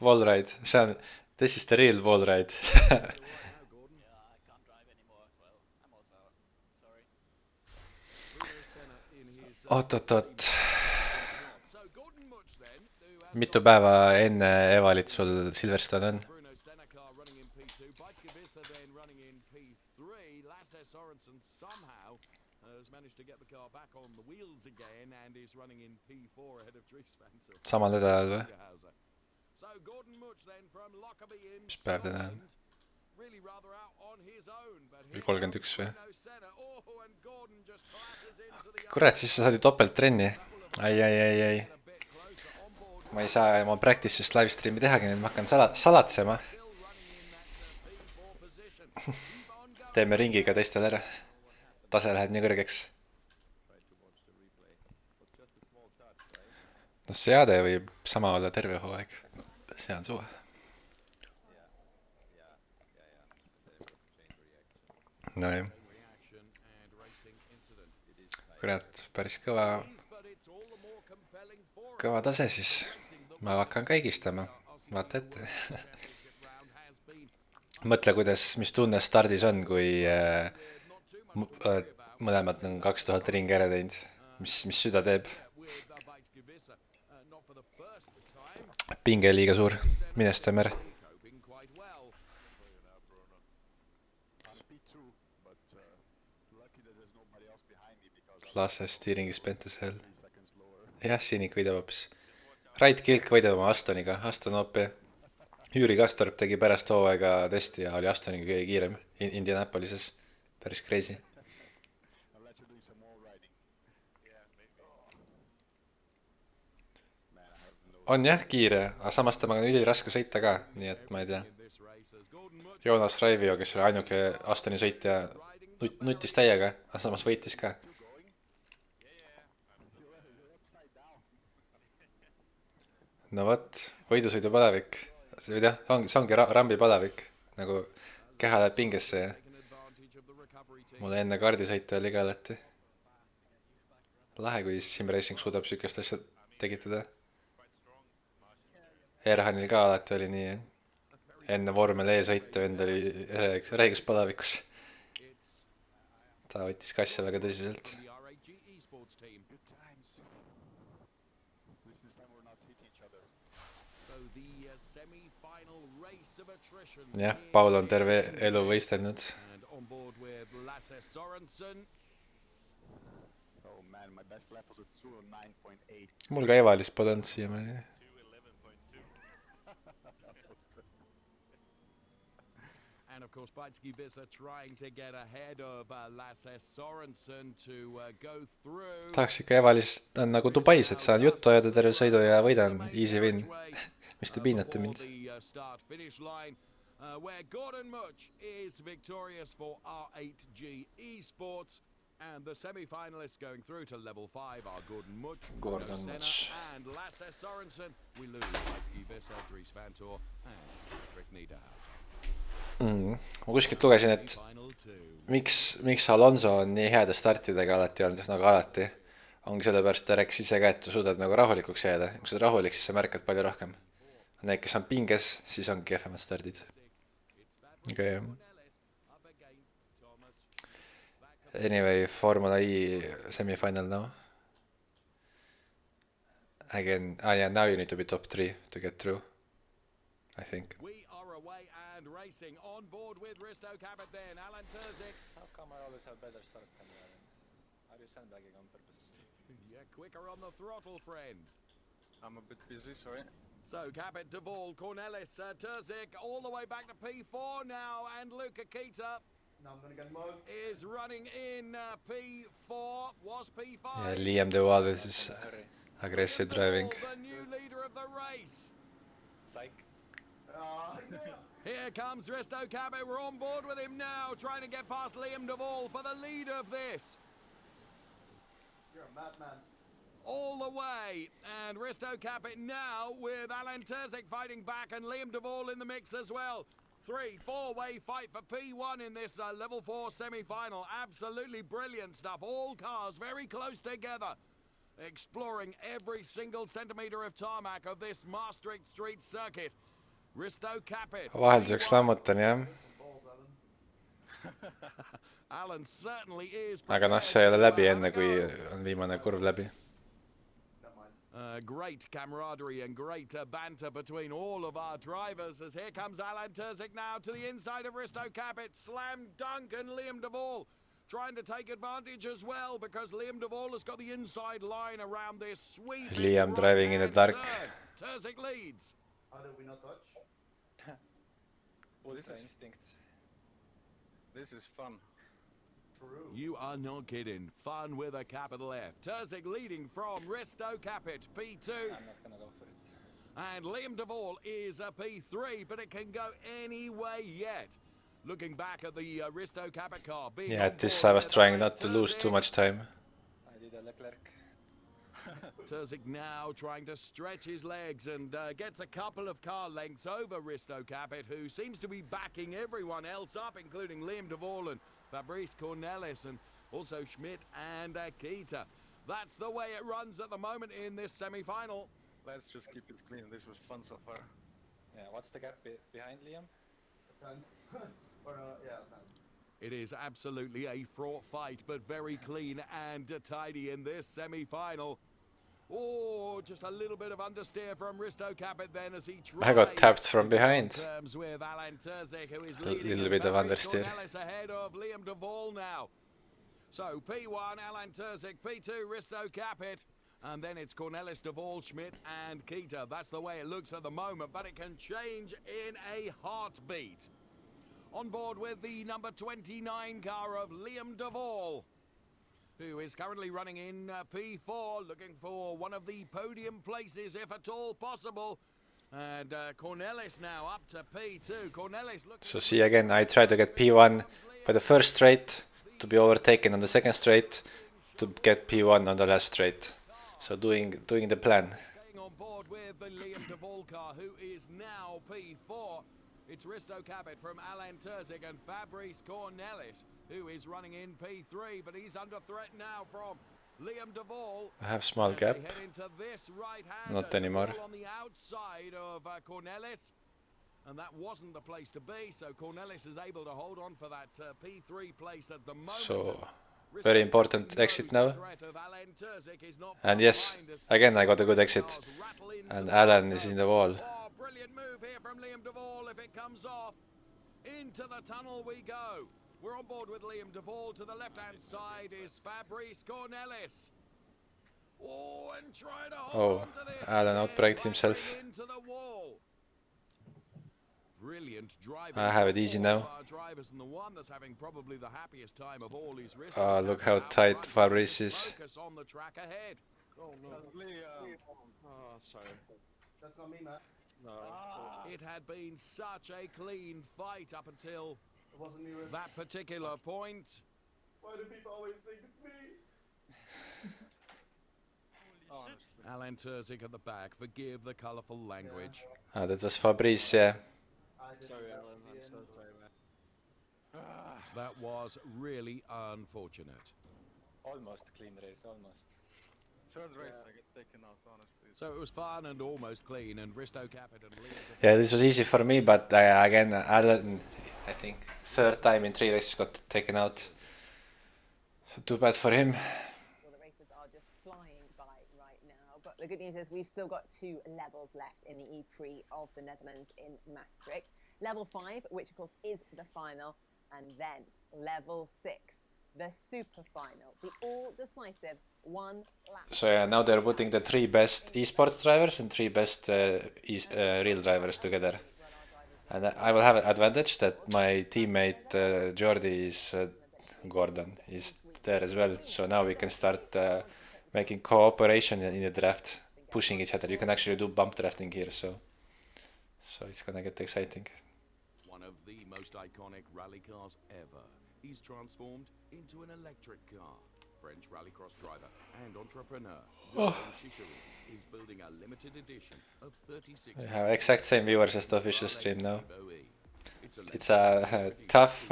Wall ride, this is the real wall ride. Oot. Mitu päeva enne Evalit sul Silverstone on? Samal nädalal või? Mis päev teda on? Või 31 või? Kurat, siis sa saad ju topelt trenni. Ai. Ma ei saa oma practice'ist livestreami tehagi, nüüd ma hakkan salatsema. Teeme ringiga teistel ära. Tase läheb nii kõrgeks. No seade võib sama olla terve hooaeg. See on suve. No jah. Kurat, päris kõva tase siis. Ma hakkan käigistama. Vaata ette. Mõtle, mis tunne stardis on, kui mõlemad on 2000 ringi ära teinud. Mis süda teeb? Pinge liiga suur. Minestame ära. Lasse steering is bent as hell. Jah, Sinik võidab hoopis. Rait Kilk võidab oma Astoniga. Aston OP. Jüri Kastorp tegi pärast hooaega testi ja oli Astoniga kõige kiirem Indianapolises. Päris crazy. On jah kiire, aga samas temaga on üliraske sõita ka, nii et ma ei tea. Joonas Raivio, kes oli ainuke Astoni sõitja, nutis täiega, aga samas võitis ka. no vot, võidusõidupalavik. See ongi rambi palavik. Nagu keha läheb pingesse ja mulle enne kaardisõite oli ka alati. Lahe, kui Simracing suudab sükest asja tegitada. Erhanil ka alati oli nii. Enne vormel E-sõite vend oli räiges palavikus. Ta võttis ka asja väga tõsiselt. Jah, Paul on terve elu võistelnud. Mul ka Evalis pole olnud siiamaani. And of course, Pbmiiipx trying to get ahead of Lasse Sorensen to go through. Tahaks ikka Evalis on nagu Dubais, et saan juttu ajada terve sõidu ja võidan easy win. Mis te piinate mind? Where Gordon Much is victorious for R8G Esports, and the semi-finalists going through to level 5 are Gordon Much, and Lasse Sorensen. We lose Pbmiiipx, Dries Vantor, and Patrick Niederhausen. Ma kuskilt lugesin, et miks Alonso on nii heade startidega alati olnud, nagu alati. Ongi sellepärast, ta rääkis ise ka, et tu suudad nagu rahulikuks jääda. Kui sa oled rahulik, siis sa märkad palju rohkem. Need, kes on pinges, siis ongi kehvemad stardid. Okay. Anyway, Formula E semi-final now. Again, yeah, now you need to be top 3 to get through, I think. We are away and racing on board with Risto, Kappet then, Alan Terzic. How come I always have better starts than you? Are you sandbagging on purpose? Yeah, quicker on the throttle, friend. I'm a bit busy, sorry. So Kappet, De Vol, Cornelis, Terzic, all the way back to P4 now, and Luca Kita Now I'm gonna get mugged. is running in P4, was P5. Yeah, Liam De Waal is aggressive driving. The new leader of the race. Psych. Here comes Risto Kappet, we're on board with him now, trying to get past Liam De Vol for the lead of this. You're a madman. All the way, and Risto Kappet now with Alan Terzic fighting back and Liam De Vol in the mix as well. 3-4-way fight for P1 in this level 4 semi-final. Absolutely brilliant stuff. All cars very close together, exploring every single centimetre of tarmac of this Maastricht street circuit. Risto Kappet. Vahelduseks lammutan, jah. Alan certainly is. Aga noh, see ei ole läbi enne, kui on viimane kurv läbi. Great camaraderie and great banter between all of our drivers as here comes Alan Terzic now to the inside of Risto Kappet. Slam dunk, and Liam De Vol trying to take advantage as well because Liam De Vol has got the inside line around this sweet. Liam driving in the dark. Terzic leads. How did we not touch? Well, this is instinct. This is fun. True. You are not kidding. Fun with a capital F. Terzic leading from Risto Kappet, P2. I'm not gonna go for it. And Liam De Vol is a P3, but it can go any way yet. Looking back at the Risto Kappet car. Yeah, at this I was trying not to lose too much time. I did a Leclerc. Terzic now trying to stretch his legs and gets a couple of car lengths over Risto Kappet, who seems to be backing everyone else up, including Liam De Vol and Fabrice Cornelis, and also Schmidt and Kita. That's the way it runs at the moment in this semi-final. Let's just keep it clean. This was fun so far. Yeah, what's the gap behind Liam? 10. Or yeah, 10. It is absolutely a fraught fight, but very clean and tidy in this semi-final. Oh, just a little bit of understeer from Risto Kappet then as he tries. I got tapped from behind. With Alan Terzic, who is A leading little bit of understeer. ahead of Liam De Vol now. So P1, Alan Terzic, P2, Risto Kappet, and then it's Cornelis, De Vol, Schmidt and Kita. That's the way it looks at the moment, but it can change in a heartbeat. On board with the number 29 car of Liam De Vol, who is currently running in P4, looking for one of the podium places, if at all possible. And Cornelis now up to P2. Cornelis looking. So see again, I tried to get P1 for the first straight, to be overtaken on the second straight, to get P1 on the last straight. So doing the plan. On board with the Liam de Vol car, who is now P4. It's Risto Kappet from Alan Terzic and Fabrice Cornelis, who is running in P3, but he's under threat now from Liam de Vol. I have small gap. Not anymore. On the outside of Cornelis, and that wasn't the place to be, so Cornelis is able to hold on for that P3 place at the moment. So, very important exit now. And yes, again I got a good exit. And Alan is in the wall. Oh, brilliant move here from Liam de Vol. If it comes off, into the tunnel we go. We're on board with Liam de Vol. To the left-hand side is Fabrice Cornelis. Oh, and try to hold on to this. Alan outbraked himself. Into the wall. Brilliant driving. I have it easy now. Oh, look how tight Fabrice is. On the track ahead. Oh no. Oh, sorry. That's not me, Matt. No. It had been such a clean fight up until It wasn't me, Riz. that particular point. Why do people always think it's me? Alan Terzic at the back. Forgive the colourful language. Ah, that was Fabrice, yeah. Sorry, Alan. I'm so sorry, man. That was really unfortunate. Almost clean race, almost. Third race, I get taken out, honestly. So it was fun and almost clean, and Risto Kappet and Lee. Yeah, this was easy for me, but again, Alan, I think third time in 3 races got taken out. So too bad for him. Well, the races are just flying by right now, but the good news is we've still got 2 levels left in the Prix of the Netherlands in Maastricht. Level 5, which of course is the final, and then level 6, the super final, the all-decisive 1 lap. So yeah, now they're putting the 3 best esports drivers and 3 best real drivers together. And I will have an advantage that my teammate Jordi is Gordon is there as well. So now we can start making cooperation in the draft, pushing each other. You can actually do bump drafting here, so it's gonna get exciting. One of the most iconic rally cars ever. He's transformed into an electric car. French rallycross driver and entrepreneur is building a limited edition of 36. We have exact same viewers as the official stream now. It's a tough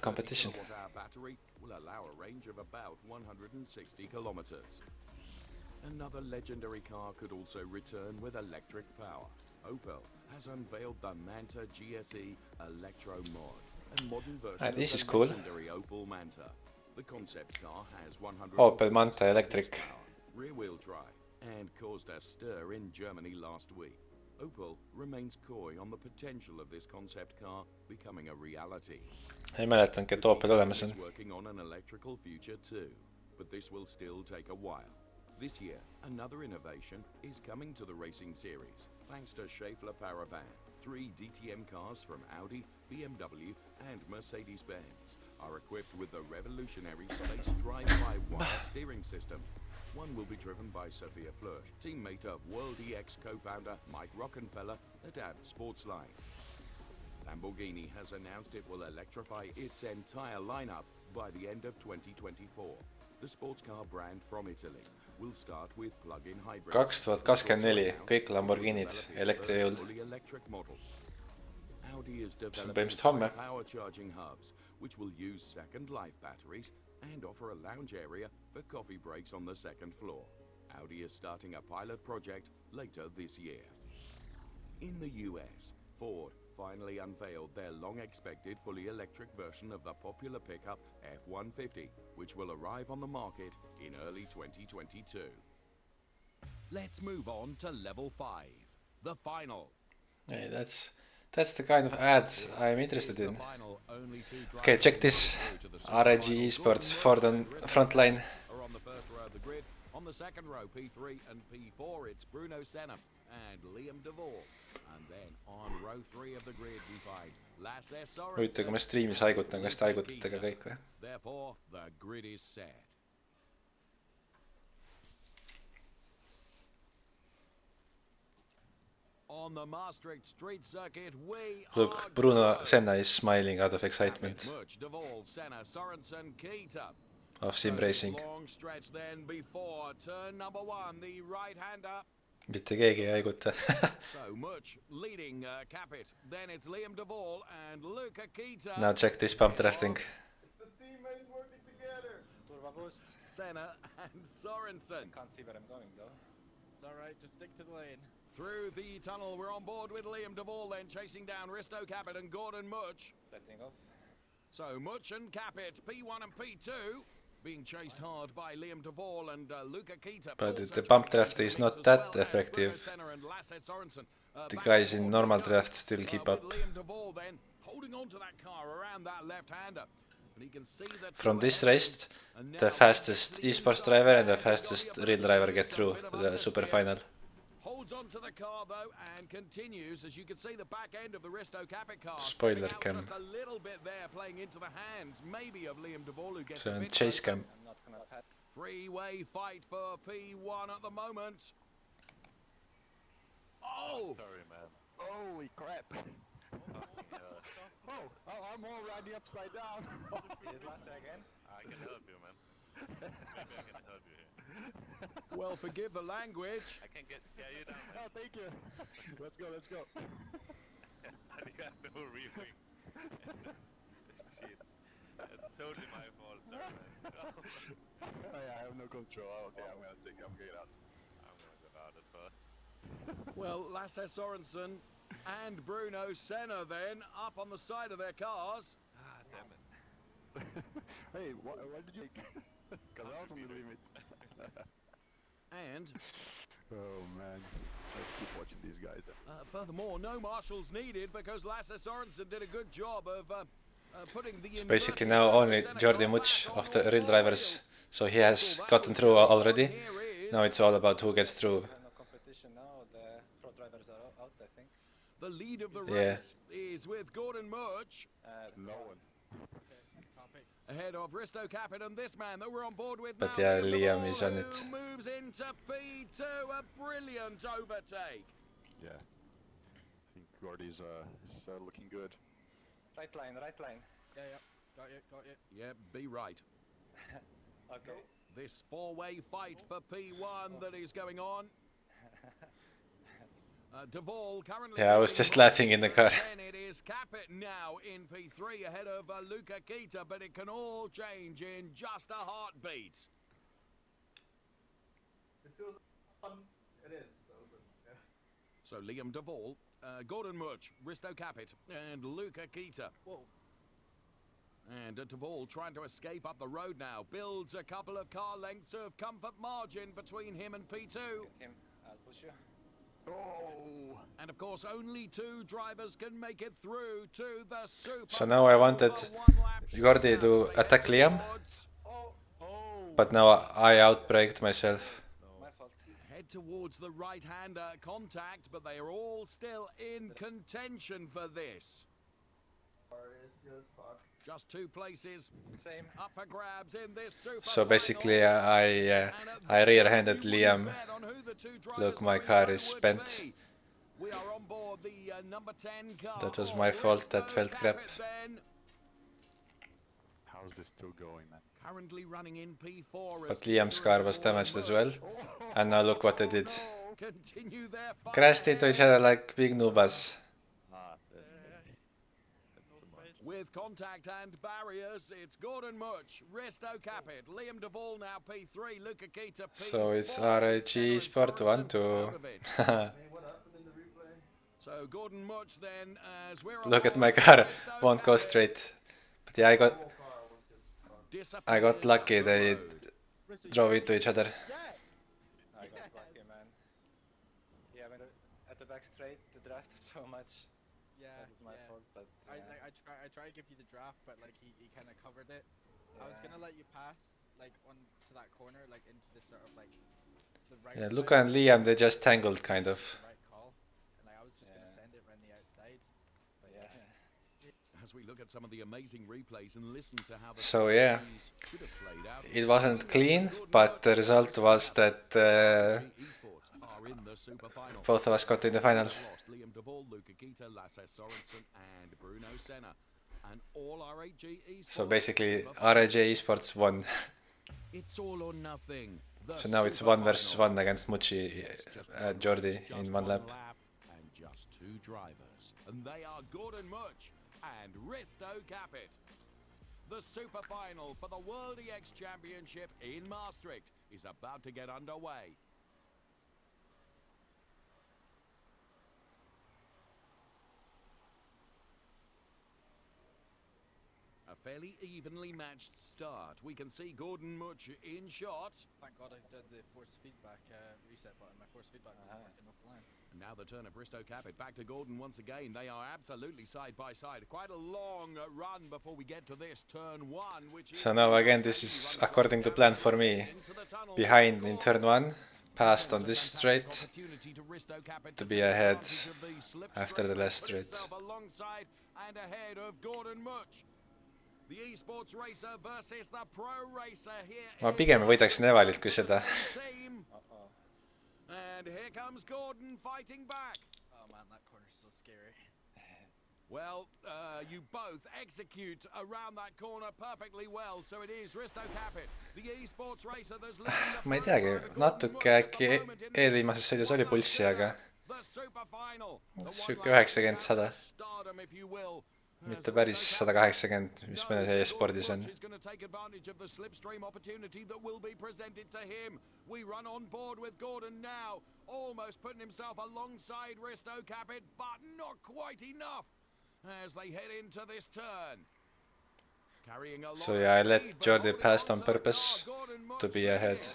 competition. Our battery will allow a range of about 160 kilometers. Another legendary car could also return with electric power. Opel has unveiled the Manta GSE Electro Mod, a modern version This of is the cool. legendary Opel Manta. The concept car has 100 Opel Manta electric. rear-wheel drive and caused a stir in Germany last week. Opel remains coy on the potential of this concept car becoming a reality. Ei mäletanudki, et Opel olemas on. Working on an electrical future too, but this will still take a while. This year, another innovation is coming to the racing series, thanks to Schaeffler Paravan. 3 DTM cars from Audi, BMW and Mercedes-Benz are equipped with the revolutionary space drive-by-wire steering system. One will be driven by Sophia Flörsch, teammate of World EX co-founder Mike Rockenfeller at Abt Sportsline. Lamborghini has announced it will electrify its entire lineup by the end of 2024. The sports car brand from Italy will start with plug-in hybrids. 2024, kõik Lamborghinid elektrijõul. Audi is põhimõtteliselt homme. power charging hubs, which will use second life batteries and offer a lounge area for coffee breaks on the second floor. Audi is starting a pilot project later this year. In the US, Ford finally unveiled their long-expected fully electric version of the popular pickup F-150, which will arrive on the market in early 2022. Let's move on to level 5, the final. Hey, that's the kind of ads I'm interested in. Okay, check this. RIG Esports Ford on frontline. Are on the first row of the grid. On the second row, P3 and P4, it's Bruno Senna and Liam de Vol. And then on row 3 of the grid, we find Lasse Sorensen. Huvitav, kui ma streamis haigutan, kas te haigutate ka kõik või? Therefore, the grid is set. On the Maastricht street circuit, we Look, Bruno Senna is smiling out of excitement of sim racing. Long stretch then before turn number 1, the right-hander. mitte keegi ei haiguta. So much leading Kappet. Then it's Liam DeVall and Luca Kita. Now check this pump drafting. The teammates working together. Turbo boost. Senna and Sorensen. Can't see where I'm going though. It's alright, just stick to the lane. Through the tunnel, we're on board with Liam DeVall then chasing down Risto, Kappet and Gordon Much. Letting off. So Much and Kappet, P1 and P2, being chased hard by Liam DeVall and Luca Kita. But the pump draft is not that effective. The guys in normal draft still keep up. Liam DeVall then holding on to that car around that left-hander. And he can see that From this race, the fastest esports driver and the fastest real driver get through to the super final. holds on to the car though and continues. As you can see, the back end of the Risto Kappet car Spoiler cam. just a little bit there, playing into the hands maybe of Liam DeVall, who gets So a on bit chase closer. cam. Three-way fight for P1 at the moment. Oh! Sorry, man. Holy crap. Oh, I'm already upside down. Is it last again? I can help you, man. Maybe I can help you here. Well, forgive the language. I can get you down, man. Oh, thank you. Let's go, let's go. You got no reeling. Shit. It's totally my fault, sorry, man. Oh, yeah, I have no control. Okay, I'm gonna get out. I'm gonna go out as well. Well, Lasse Sorensen and Bruno Senna then up on the side of their cars. Ah, damn it. Hey, what did you make? Because I was on the limit. And Oh, man. Let's keep watching these guys then. furthermore, no marshals needed because Lasse Sorensen did a good job of putting the So basically now only Jordi Much of the real drivers, so he has gotten through already. Now it's all about who gets through. No competition now. The pro drivers are out, I think. The lead of the Yeah. race is with Gordon Much. No one. Ahead of Risto Kappet and this man that we're on board with But now, yeah, Liam Liam DeVall, is on who it. moves into P2, a brilliant overtake. Yeah. I think Gordy's is looking good. Right line, right line. Yeah, got you. Yeah, be right. Okay. This four-way fight for P1 that is going on. DeVall currently... Yeah, I was just laughing in the car. Then it is Kappet now in P3 ahead of Luca Kita, but it can all change in just a heartbeat. It is. So Liam DeVall, Gordon Much, Risto Kappet, and Luca Kita. Whoa. And DeVall trying to escape up the road now. Builds a couple of car lengths of comfort margin between him and P2. Get him. I'll push you. Oh! And of course, only two drivers can make it through to the super. So now I wanted Gordy to attack Liam, but now I outbraked myself. My fault. Head towards the right-hander contact, but they are all still in contention for this. Just two places Same. up for grabs in this super. So basically I rear-handed Liam. Look, my car is spent. We are on board the number 10 car. That was my fault, that felt crap. How's this still going, man? Currently running in P4. But Liam's car was damaged as well. And now look what they did. Continue their fight. Crashed into each other like big noobas. With contact and barriers, it's Gordon Much, Risto Kappet, Liam DeVall now P3, Luca Kita P4. So it's RCCO Sport 1-2. So Gordon Much then, as we're Look at my car, won't go straight. But yeah, I got lucky, they drove into each other. I got lucky, man. Yeah, when at the back straight, the draft so much. Yeah, That was my fault, but I try to give you the draft, but like he kind of covered it. I was gonna let you pass like onto that corner, like into the sort of like the right. Yeah, Luca and Liam, they just tangled kind of. Right call, and like, I was just gonna send it around the outside. But yeah. As we look at some of the amazing replays and listen to how the So yeah, should have played out. it wasn't clean, but the result was that both of us got in the final. Liam DeVall, Luca Kita, Lasse Sorensen, and Bruno Senna, and all RAG Esports. So basically, RAG Esports won. It's all or nothing. So now it's 1 versus 1 against Mucci, Jordi in one lap. And just 2 drivers, and they are Gordon Much and Risto Kappet. The super final for the World EX Championship in Maastricht is about to get underway. A fairly evenly matched start. We can see Gordon Much in shot. Thank God I did the force feedback reset button. My force feedback was fucking offline. And now the turn of Risto Kappet back to Gordon once again. They are absolutely side by side. Quite a long run before we get to this turn 1, which is... So now again this is according to plan for me. Behind in turn 1, passed on this straight to be ahead after the last straight. Alongside and ahead of Gordon Much. The esports racer versus the pro racer here. Ma pigem võidaksin Evalilt kui seda. And here comes Gordon fighting back. Oh man, that corner's so scary. Well, you both execute around that corner perfectly well, so it is Risto Kappet, the esports racer that's leading the... Ma ei teagi, natuke äkki eelviimases sõidus oli pulssi, aga siuke 90-100. Mitte päris 180, mis meil e-spordis on. We run on board with Gordon now, almost putting himself alongside Risto Kappet, but not quite enough as they head into this turn. So yeah, I let Jordi pass on purpose to be ahead.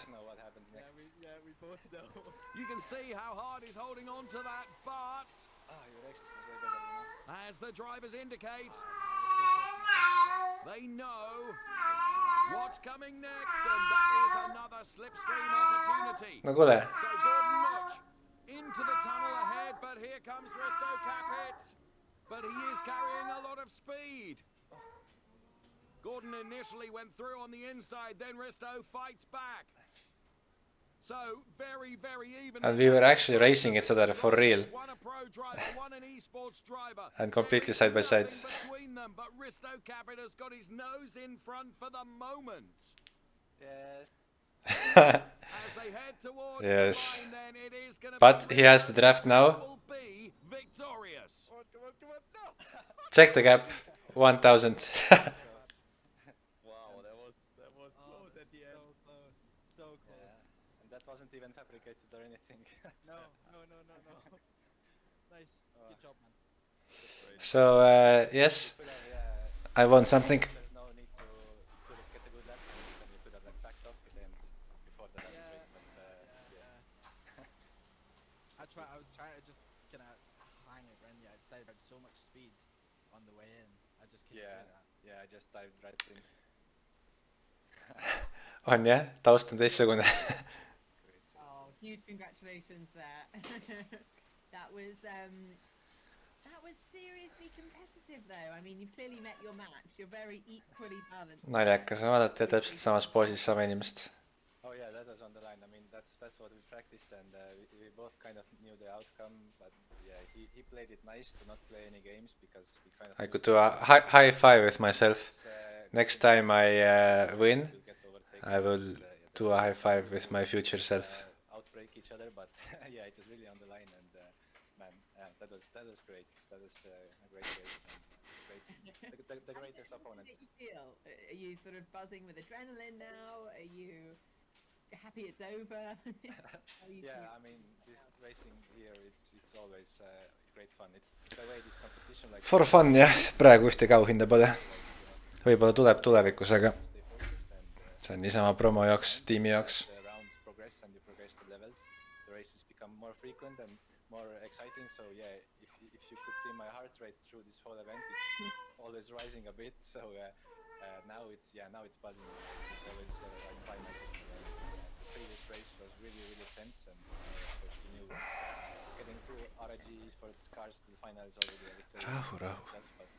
You can see how hard he's holding on to that, but as the drivers indicate, they know what's coming next, and that is another slipstream opportunity. No kuule. So Gordon Much into the tunnel ahead, but here comes Risto Kappet. But he is carrying a lot of speed. Gordon initially went through on the inside, then Risto fights back. So very, very even. And we were actually racing each other for real. And completely side by side. But Risto Kappet has got his nose in front for the moment. Yes. Yes. But he has the draft now. Check the gap. 1000. Wasn't even fabricated or anything. No. Nice. Good job, man. So, yes, I won something. There's no need to get a good lap time, then you could have like backed off with him before the last straight, but I was trying to just kind of hang it around the outside. I had so much speed on the way in. I just couldn't do that. Yeah, I just dived right in. On jah, taust on teistsugune. Huge congratulations there. That was seriously competitive though. I mean, you've clearly met your match. You're very equally balanced. Naljakas, vaadata täpselt samas poosis sama inimest. Oh yeah, that was on the line. I mean, that's what we practiced, and we both kind of knew the outcome. But yeah, he played it nice to not play any games because we kind of. I could do a high five with myself. Next time I win, I will do a high five with my future self. Outbreak each other, but yeah, it was really on the line, and man, that was great. That was a great race, and the greatest opponent. How did you feel? Are you sort of buzzing with adrenaline now? Are you happy it's over? Yeah, I mean, this racing here, it's always great fun. It's the way this competition like. For fun jah, praegu ühtegi auhinda pole. Võib-olla tuleb tulevikus, aga see on niisama promo jaoks, tiimi jaoks. More frequent and more exciting, so yeah, if you could see my heart rate through this whole event, it's always rising a bit, so now it's buzzing. It's always like 5 minutes. The previous race was really tense, and of course you knew getting 2 RG Esports cars to the final is already a victory itself, but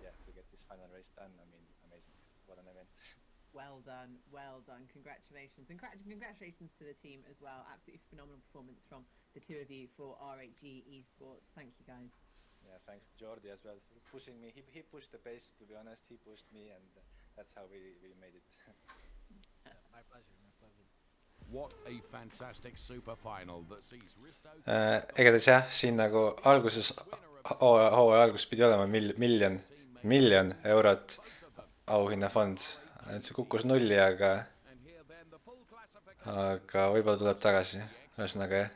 yeah, to get this final race done, I mean, amazing. What an event. Well done. Congratulations. And congratulations to the team as well. Absolutely phenomenal performance from the two of you for RHG Esports. Thank you, guys. Yeah, thanks to Jordi as well for pushing me. He pushed the pace, to be honest. He pushed me, and that's how we made it. My pleasure. What a fantastic super final that sees Risto Igatahes jah, siin nagu alguses, hooaja alguses pidi olema miljon eurot auhinnafond. See kukkus nulli, aga võib-olla tuleb tagasi. Ühesõnaga jah,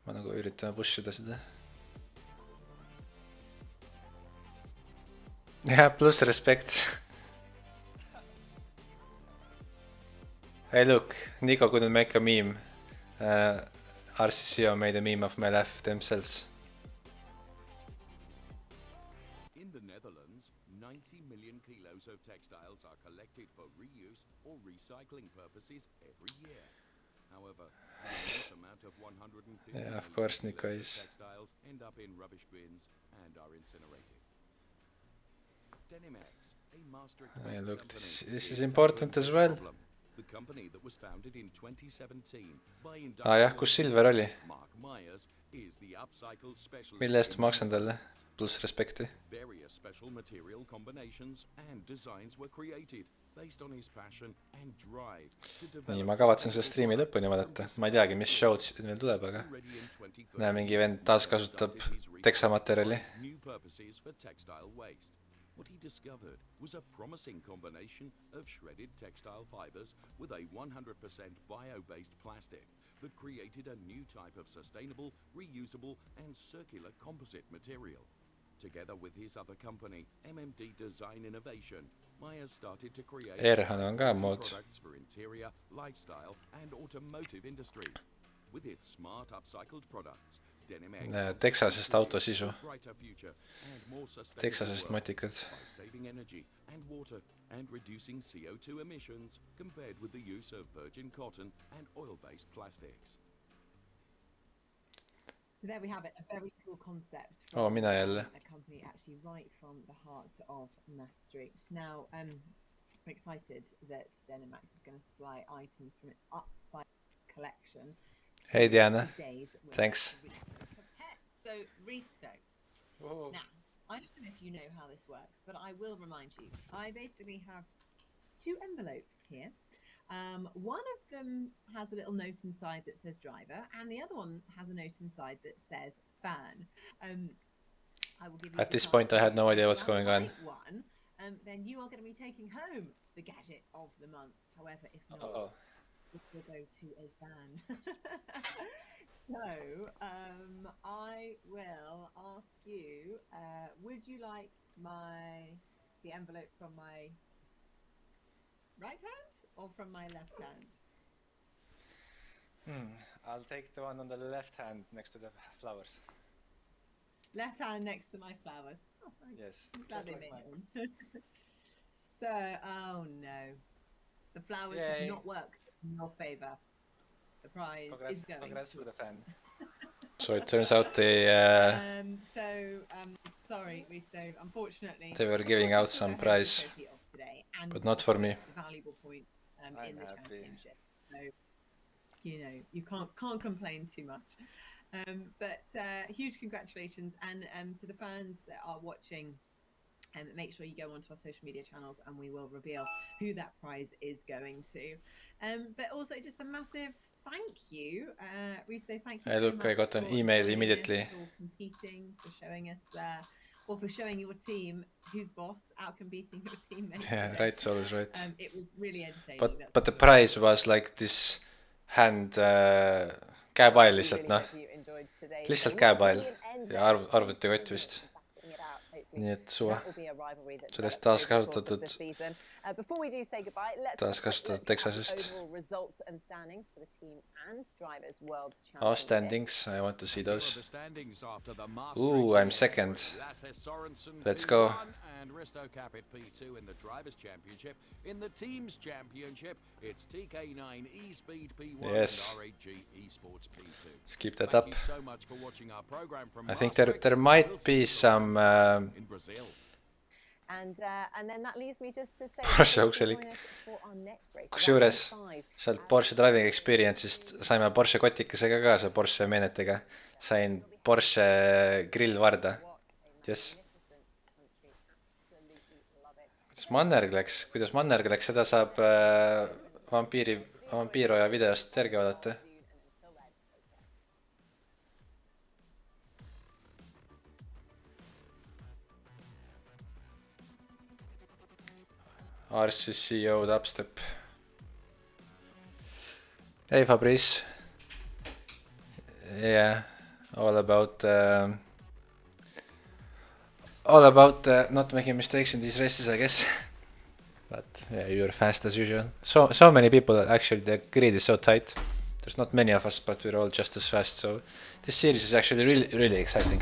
ma nagu üritan push ida seda. jah, pluss respekt. Hey look, Nico couldn't make a meme. RCCO made a meme of my laugh themselves. In the Netherlands, 90 million kilos of textiles are collected for reuse or recycling purposes every year. However, the amount of 150 yeah, of course, Nico is. Textiles end up in rubbish bins and are incinerated. Pbmiiipx, a Maastricht Hey, look, this is important as well. The company that was founded in 2017 by jah, kus Silver oli? Mark Myers is the upcycle specialist. Mille eest ma maksan talle? Pluss respekti. Various special material combinations and designs were created based on his passion and drive to develop. Nii, ma kavatsen selle streami lõpuni vaadata. Ma ei teagi, mis showd veel tuleb, aga näe, mingi vend taas kasutab teksamaterjali. New purposes for textile waste. What he discovered was a promising combination of shredded textile fibers with a 100% bio-based plastic that created a new type of sustainable, reusable and circular composite material. Together with his other company, MMD Design Innovation, Myers started to create products for interior, lifestyle and automotive industries. With its smart upcycled products, Texasest autosisu. Texasest matikad. Saving energy and water and reducing CO2 emissions compared with the use of virgin cotton and oil-based plastics. There we have it, a very cool concept from a company actually right from the heart of Maastricht. Now, I'm excited that Pbmiiipx is going to supply items from its upside collection. Hey Diana, thanks. So, Risto. Now, I don't know if you know how this works, but I will remind you. I basically have two envelopes here. One of them has a little note inside that says driver, and the other one has a note inside that says fan. I will give you At this point, I had no idea what's going on. One, then you are going to be taking home the gadget of the month. However, if not, it will go to a fan. So, I will ask you, would you like the envelope from my right hand or from my left hand? I'll take the one on the left hand next to the flowers. Left hand next to my flowers. Oh, yes. Glad they made one. So, oh no. The flowers have not worked in your favour. The prize is going. Congrats for the fan. So it turns out they sorry, Risto. Unfortunately, they were giving out some prize, but not for me. Valuable point in the championship. So you can't complain too much. But huge congratulations, and to the fans that are watching. Make sure you go onto our social media channels and we will reveal who that prize is going to. But also just a massive thank you, Risto. Thank you. Hey, look, I got an email immediately. For competing, for showing us, or for showing your team who's boss, out competing your teammates. Yeah, right. It's always right. It was really entertaining. But the prize was like this hand käepael lihtsalt, noh. Lihtsalt käepael ja arvutikott vist. Nii et suva. Sellest taaskasutatud Texasest. Standings, I want to see those. Ooh, I'm second. Let's go. And Risto Kappet P2 in the Drivers' Championship. In the Teams' Championship, it's TK9 E-Speed P1 yes. and RAG Esports P2. Let's keep that up. Thank you so much for watching our program from I think there might be some in Brazil. And then that leaves me just to say Porsche ukselik. Kusjuures sealt Porsche Driving Experience'ist saime Porsche kotikesega kaasa, Porsche meenetega. Sain Porsche grillvarda. Yes. Kuidas Mannerg läks, seda saab vampiiri Vampiro ja videost järgi vaadata. RCCO dubstep. Hey Fabrice. Yeah, all about not making mistakes in these races, I guess. But yeah, you're fast as usual. So many people, actually, the grid is so tight. There's not many of us, but we're all just as fast. So this series is actually really exciting.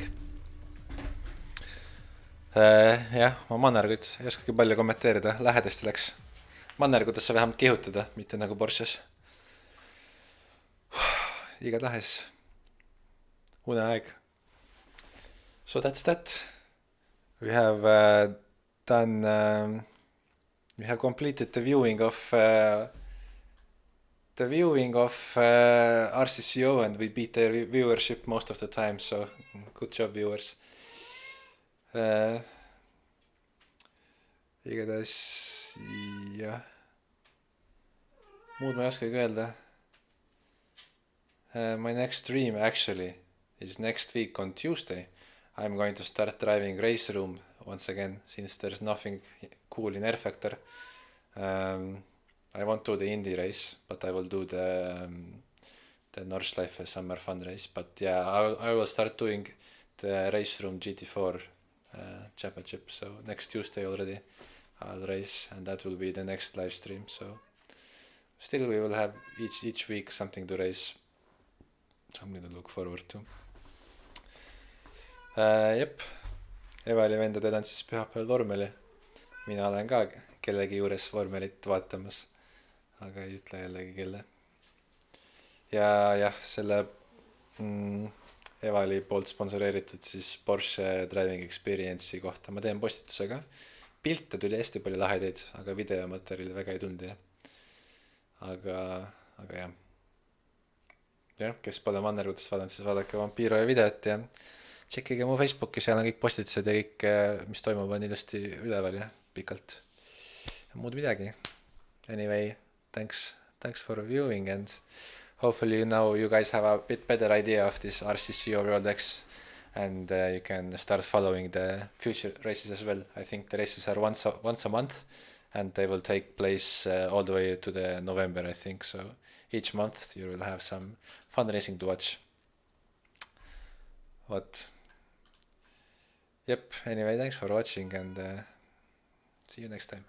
Jah, ma mannergut ei oskagi palju kommenteerida, lähedasti läks. Mannergutes sa vähemalt kihutada, mitte nagu Porsches. Igatahes. Uneaeg. So that's that. We have we have completed the viewing of RCCO, and we beat their viewership most of the time, so good job, viewers. Igatahes jah, muud ma ei oskagi öelda. My next stream actually is next week on Tuesday. I'm going to start driving race room once again, since there's nothing cool in Air Factor. I won't do the Indy race, but I will do the Nordschleife Summer Fun race. But yeah, I will start doing the race room GT4 championship. So next Tuesday already I'll race, and that will be the next live stream. So still we will have each week something to race, something to look forward to. Jep, Evali vendad tantsis pühapäeval vormeli. Mina olen ka kellegi juures vormelit vaatamas, aga ei ütle jällegi kelle. Ja jah, selle Evali poolt sponsoreeritud siis Porsche Driving Experience'i kohta ma teen postitusega. Pilte tuli hästi palju lahedaid, aga videomaterjali väga ei tulnud. Aga jah. Jah, kes pole mannergutest vaadanud, siis vaadake Vampiro ja videot ja tšekkige mu Facebooki, seal on kõik postitused ja kõik, mis toimub, on ilusti üleval ja pikalt. Ja muud midagi. Anyway, thanks for viewing, and hopefully now you guys have a bit better idea of this RCCO World EX, and you can start following the future races as well. I think the races are once a month, and they will take place all the way to the November, I think. So each month you will have some fun racing to watch. But yep, anyway, thanks for watching, and see you next time.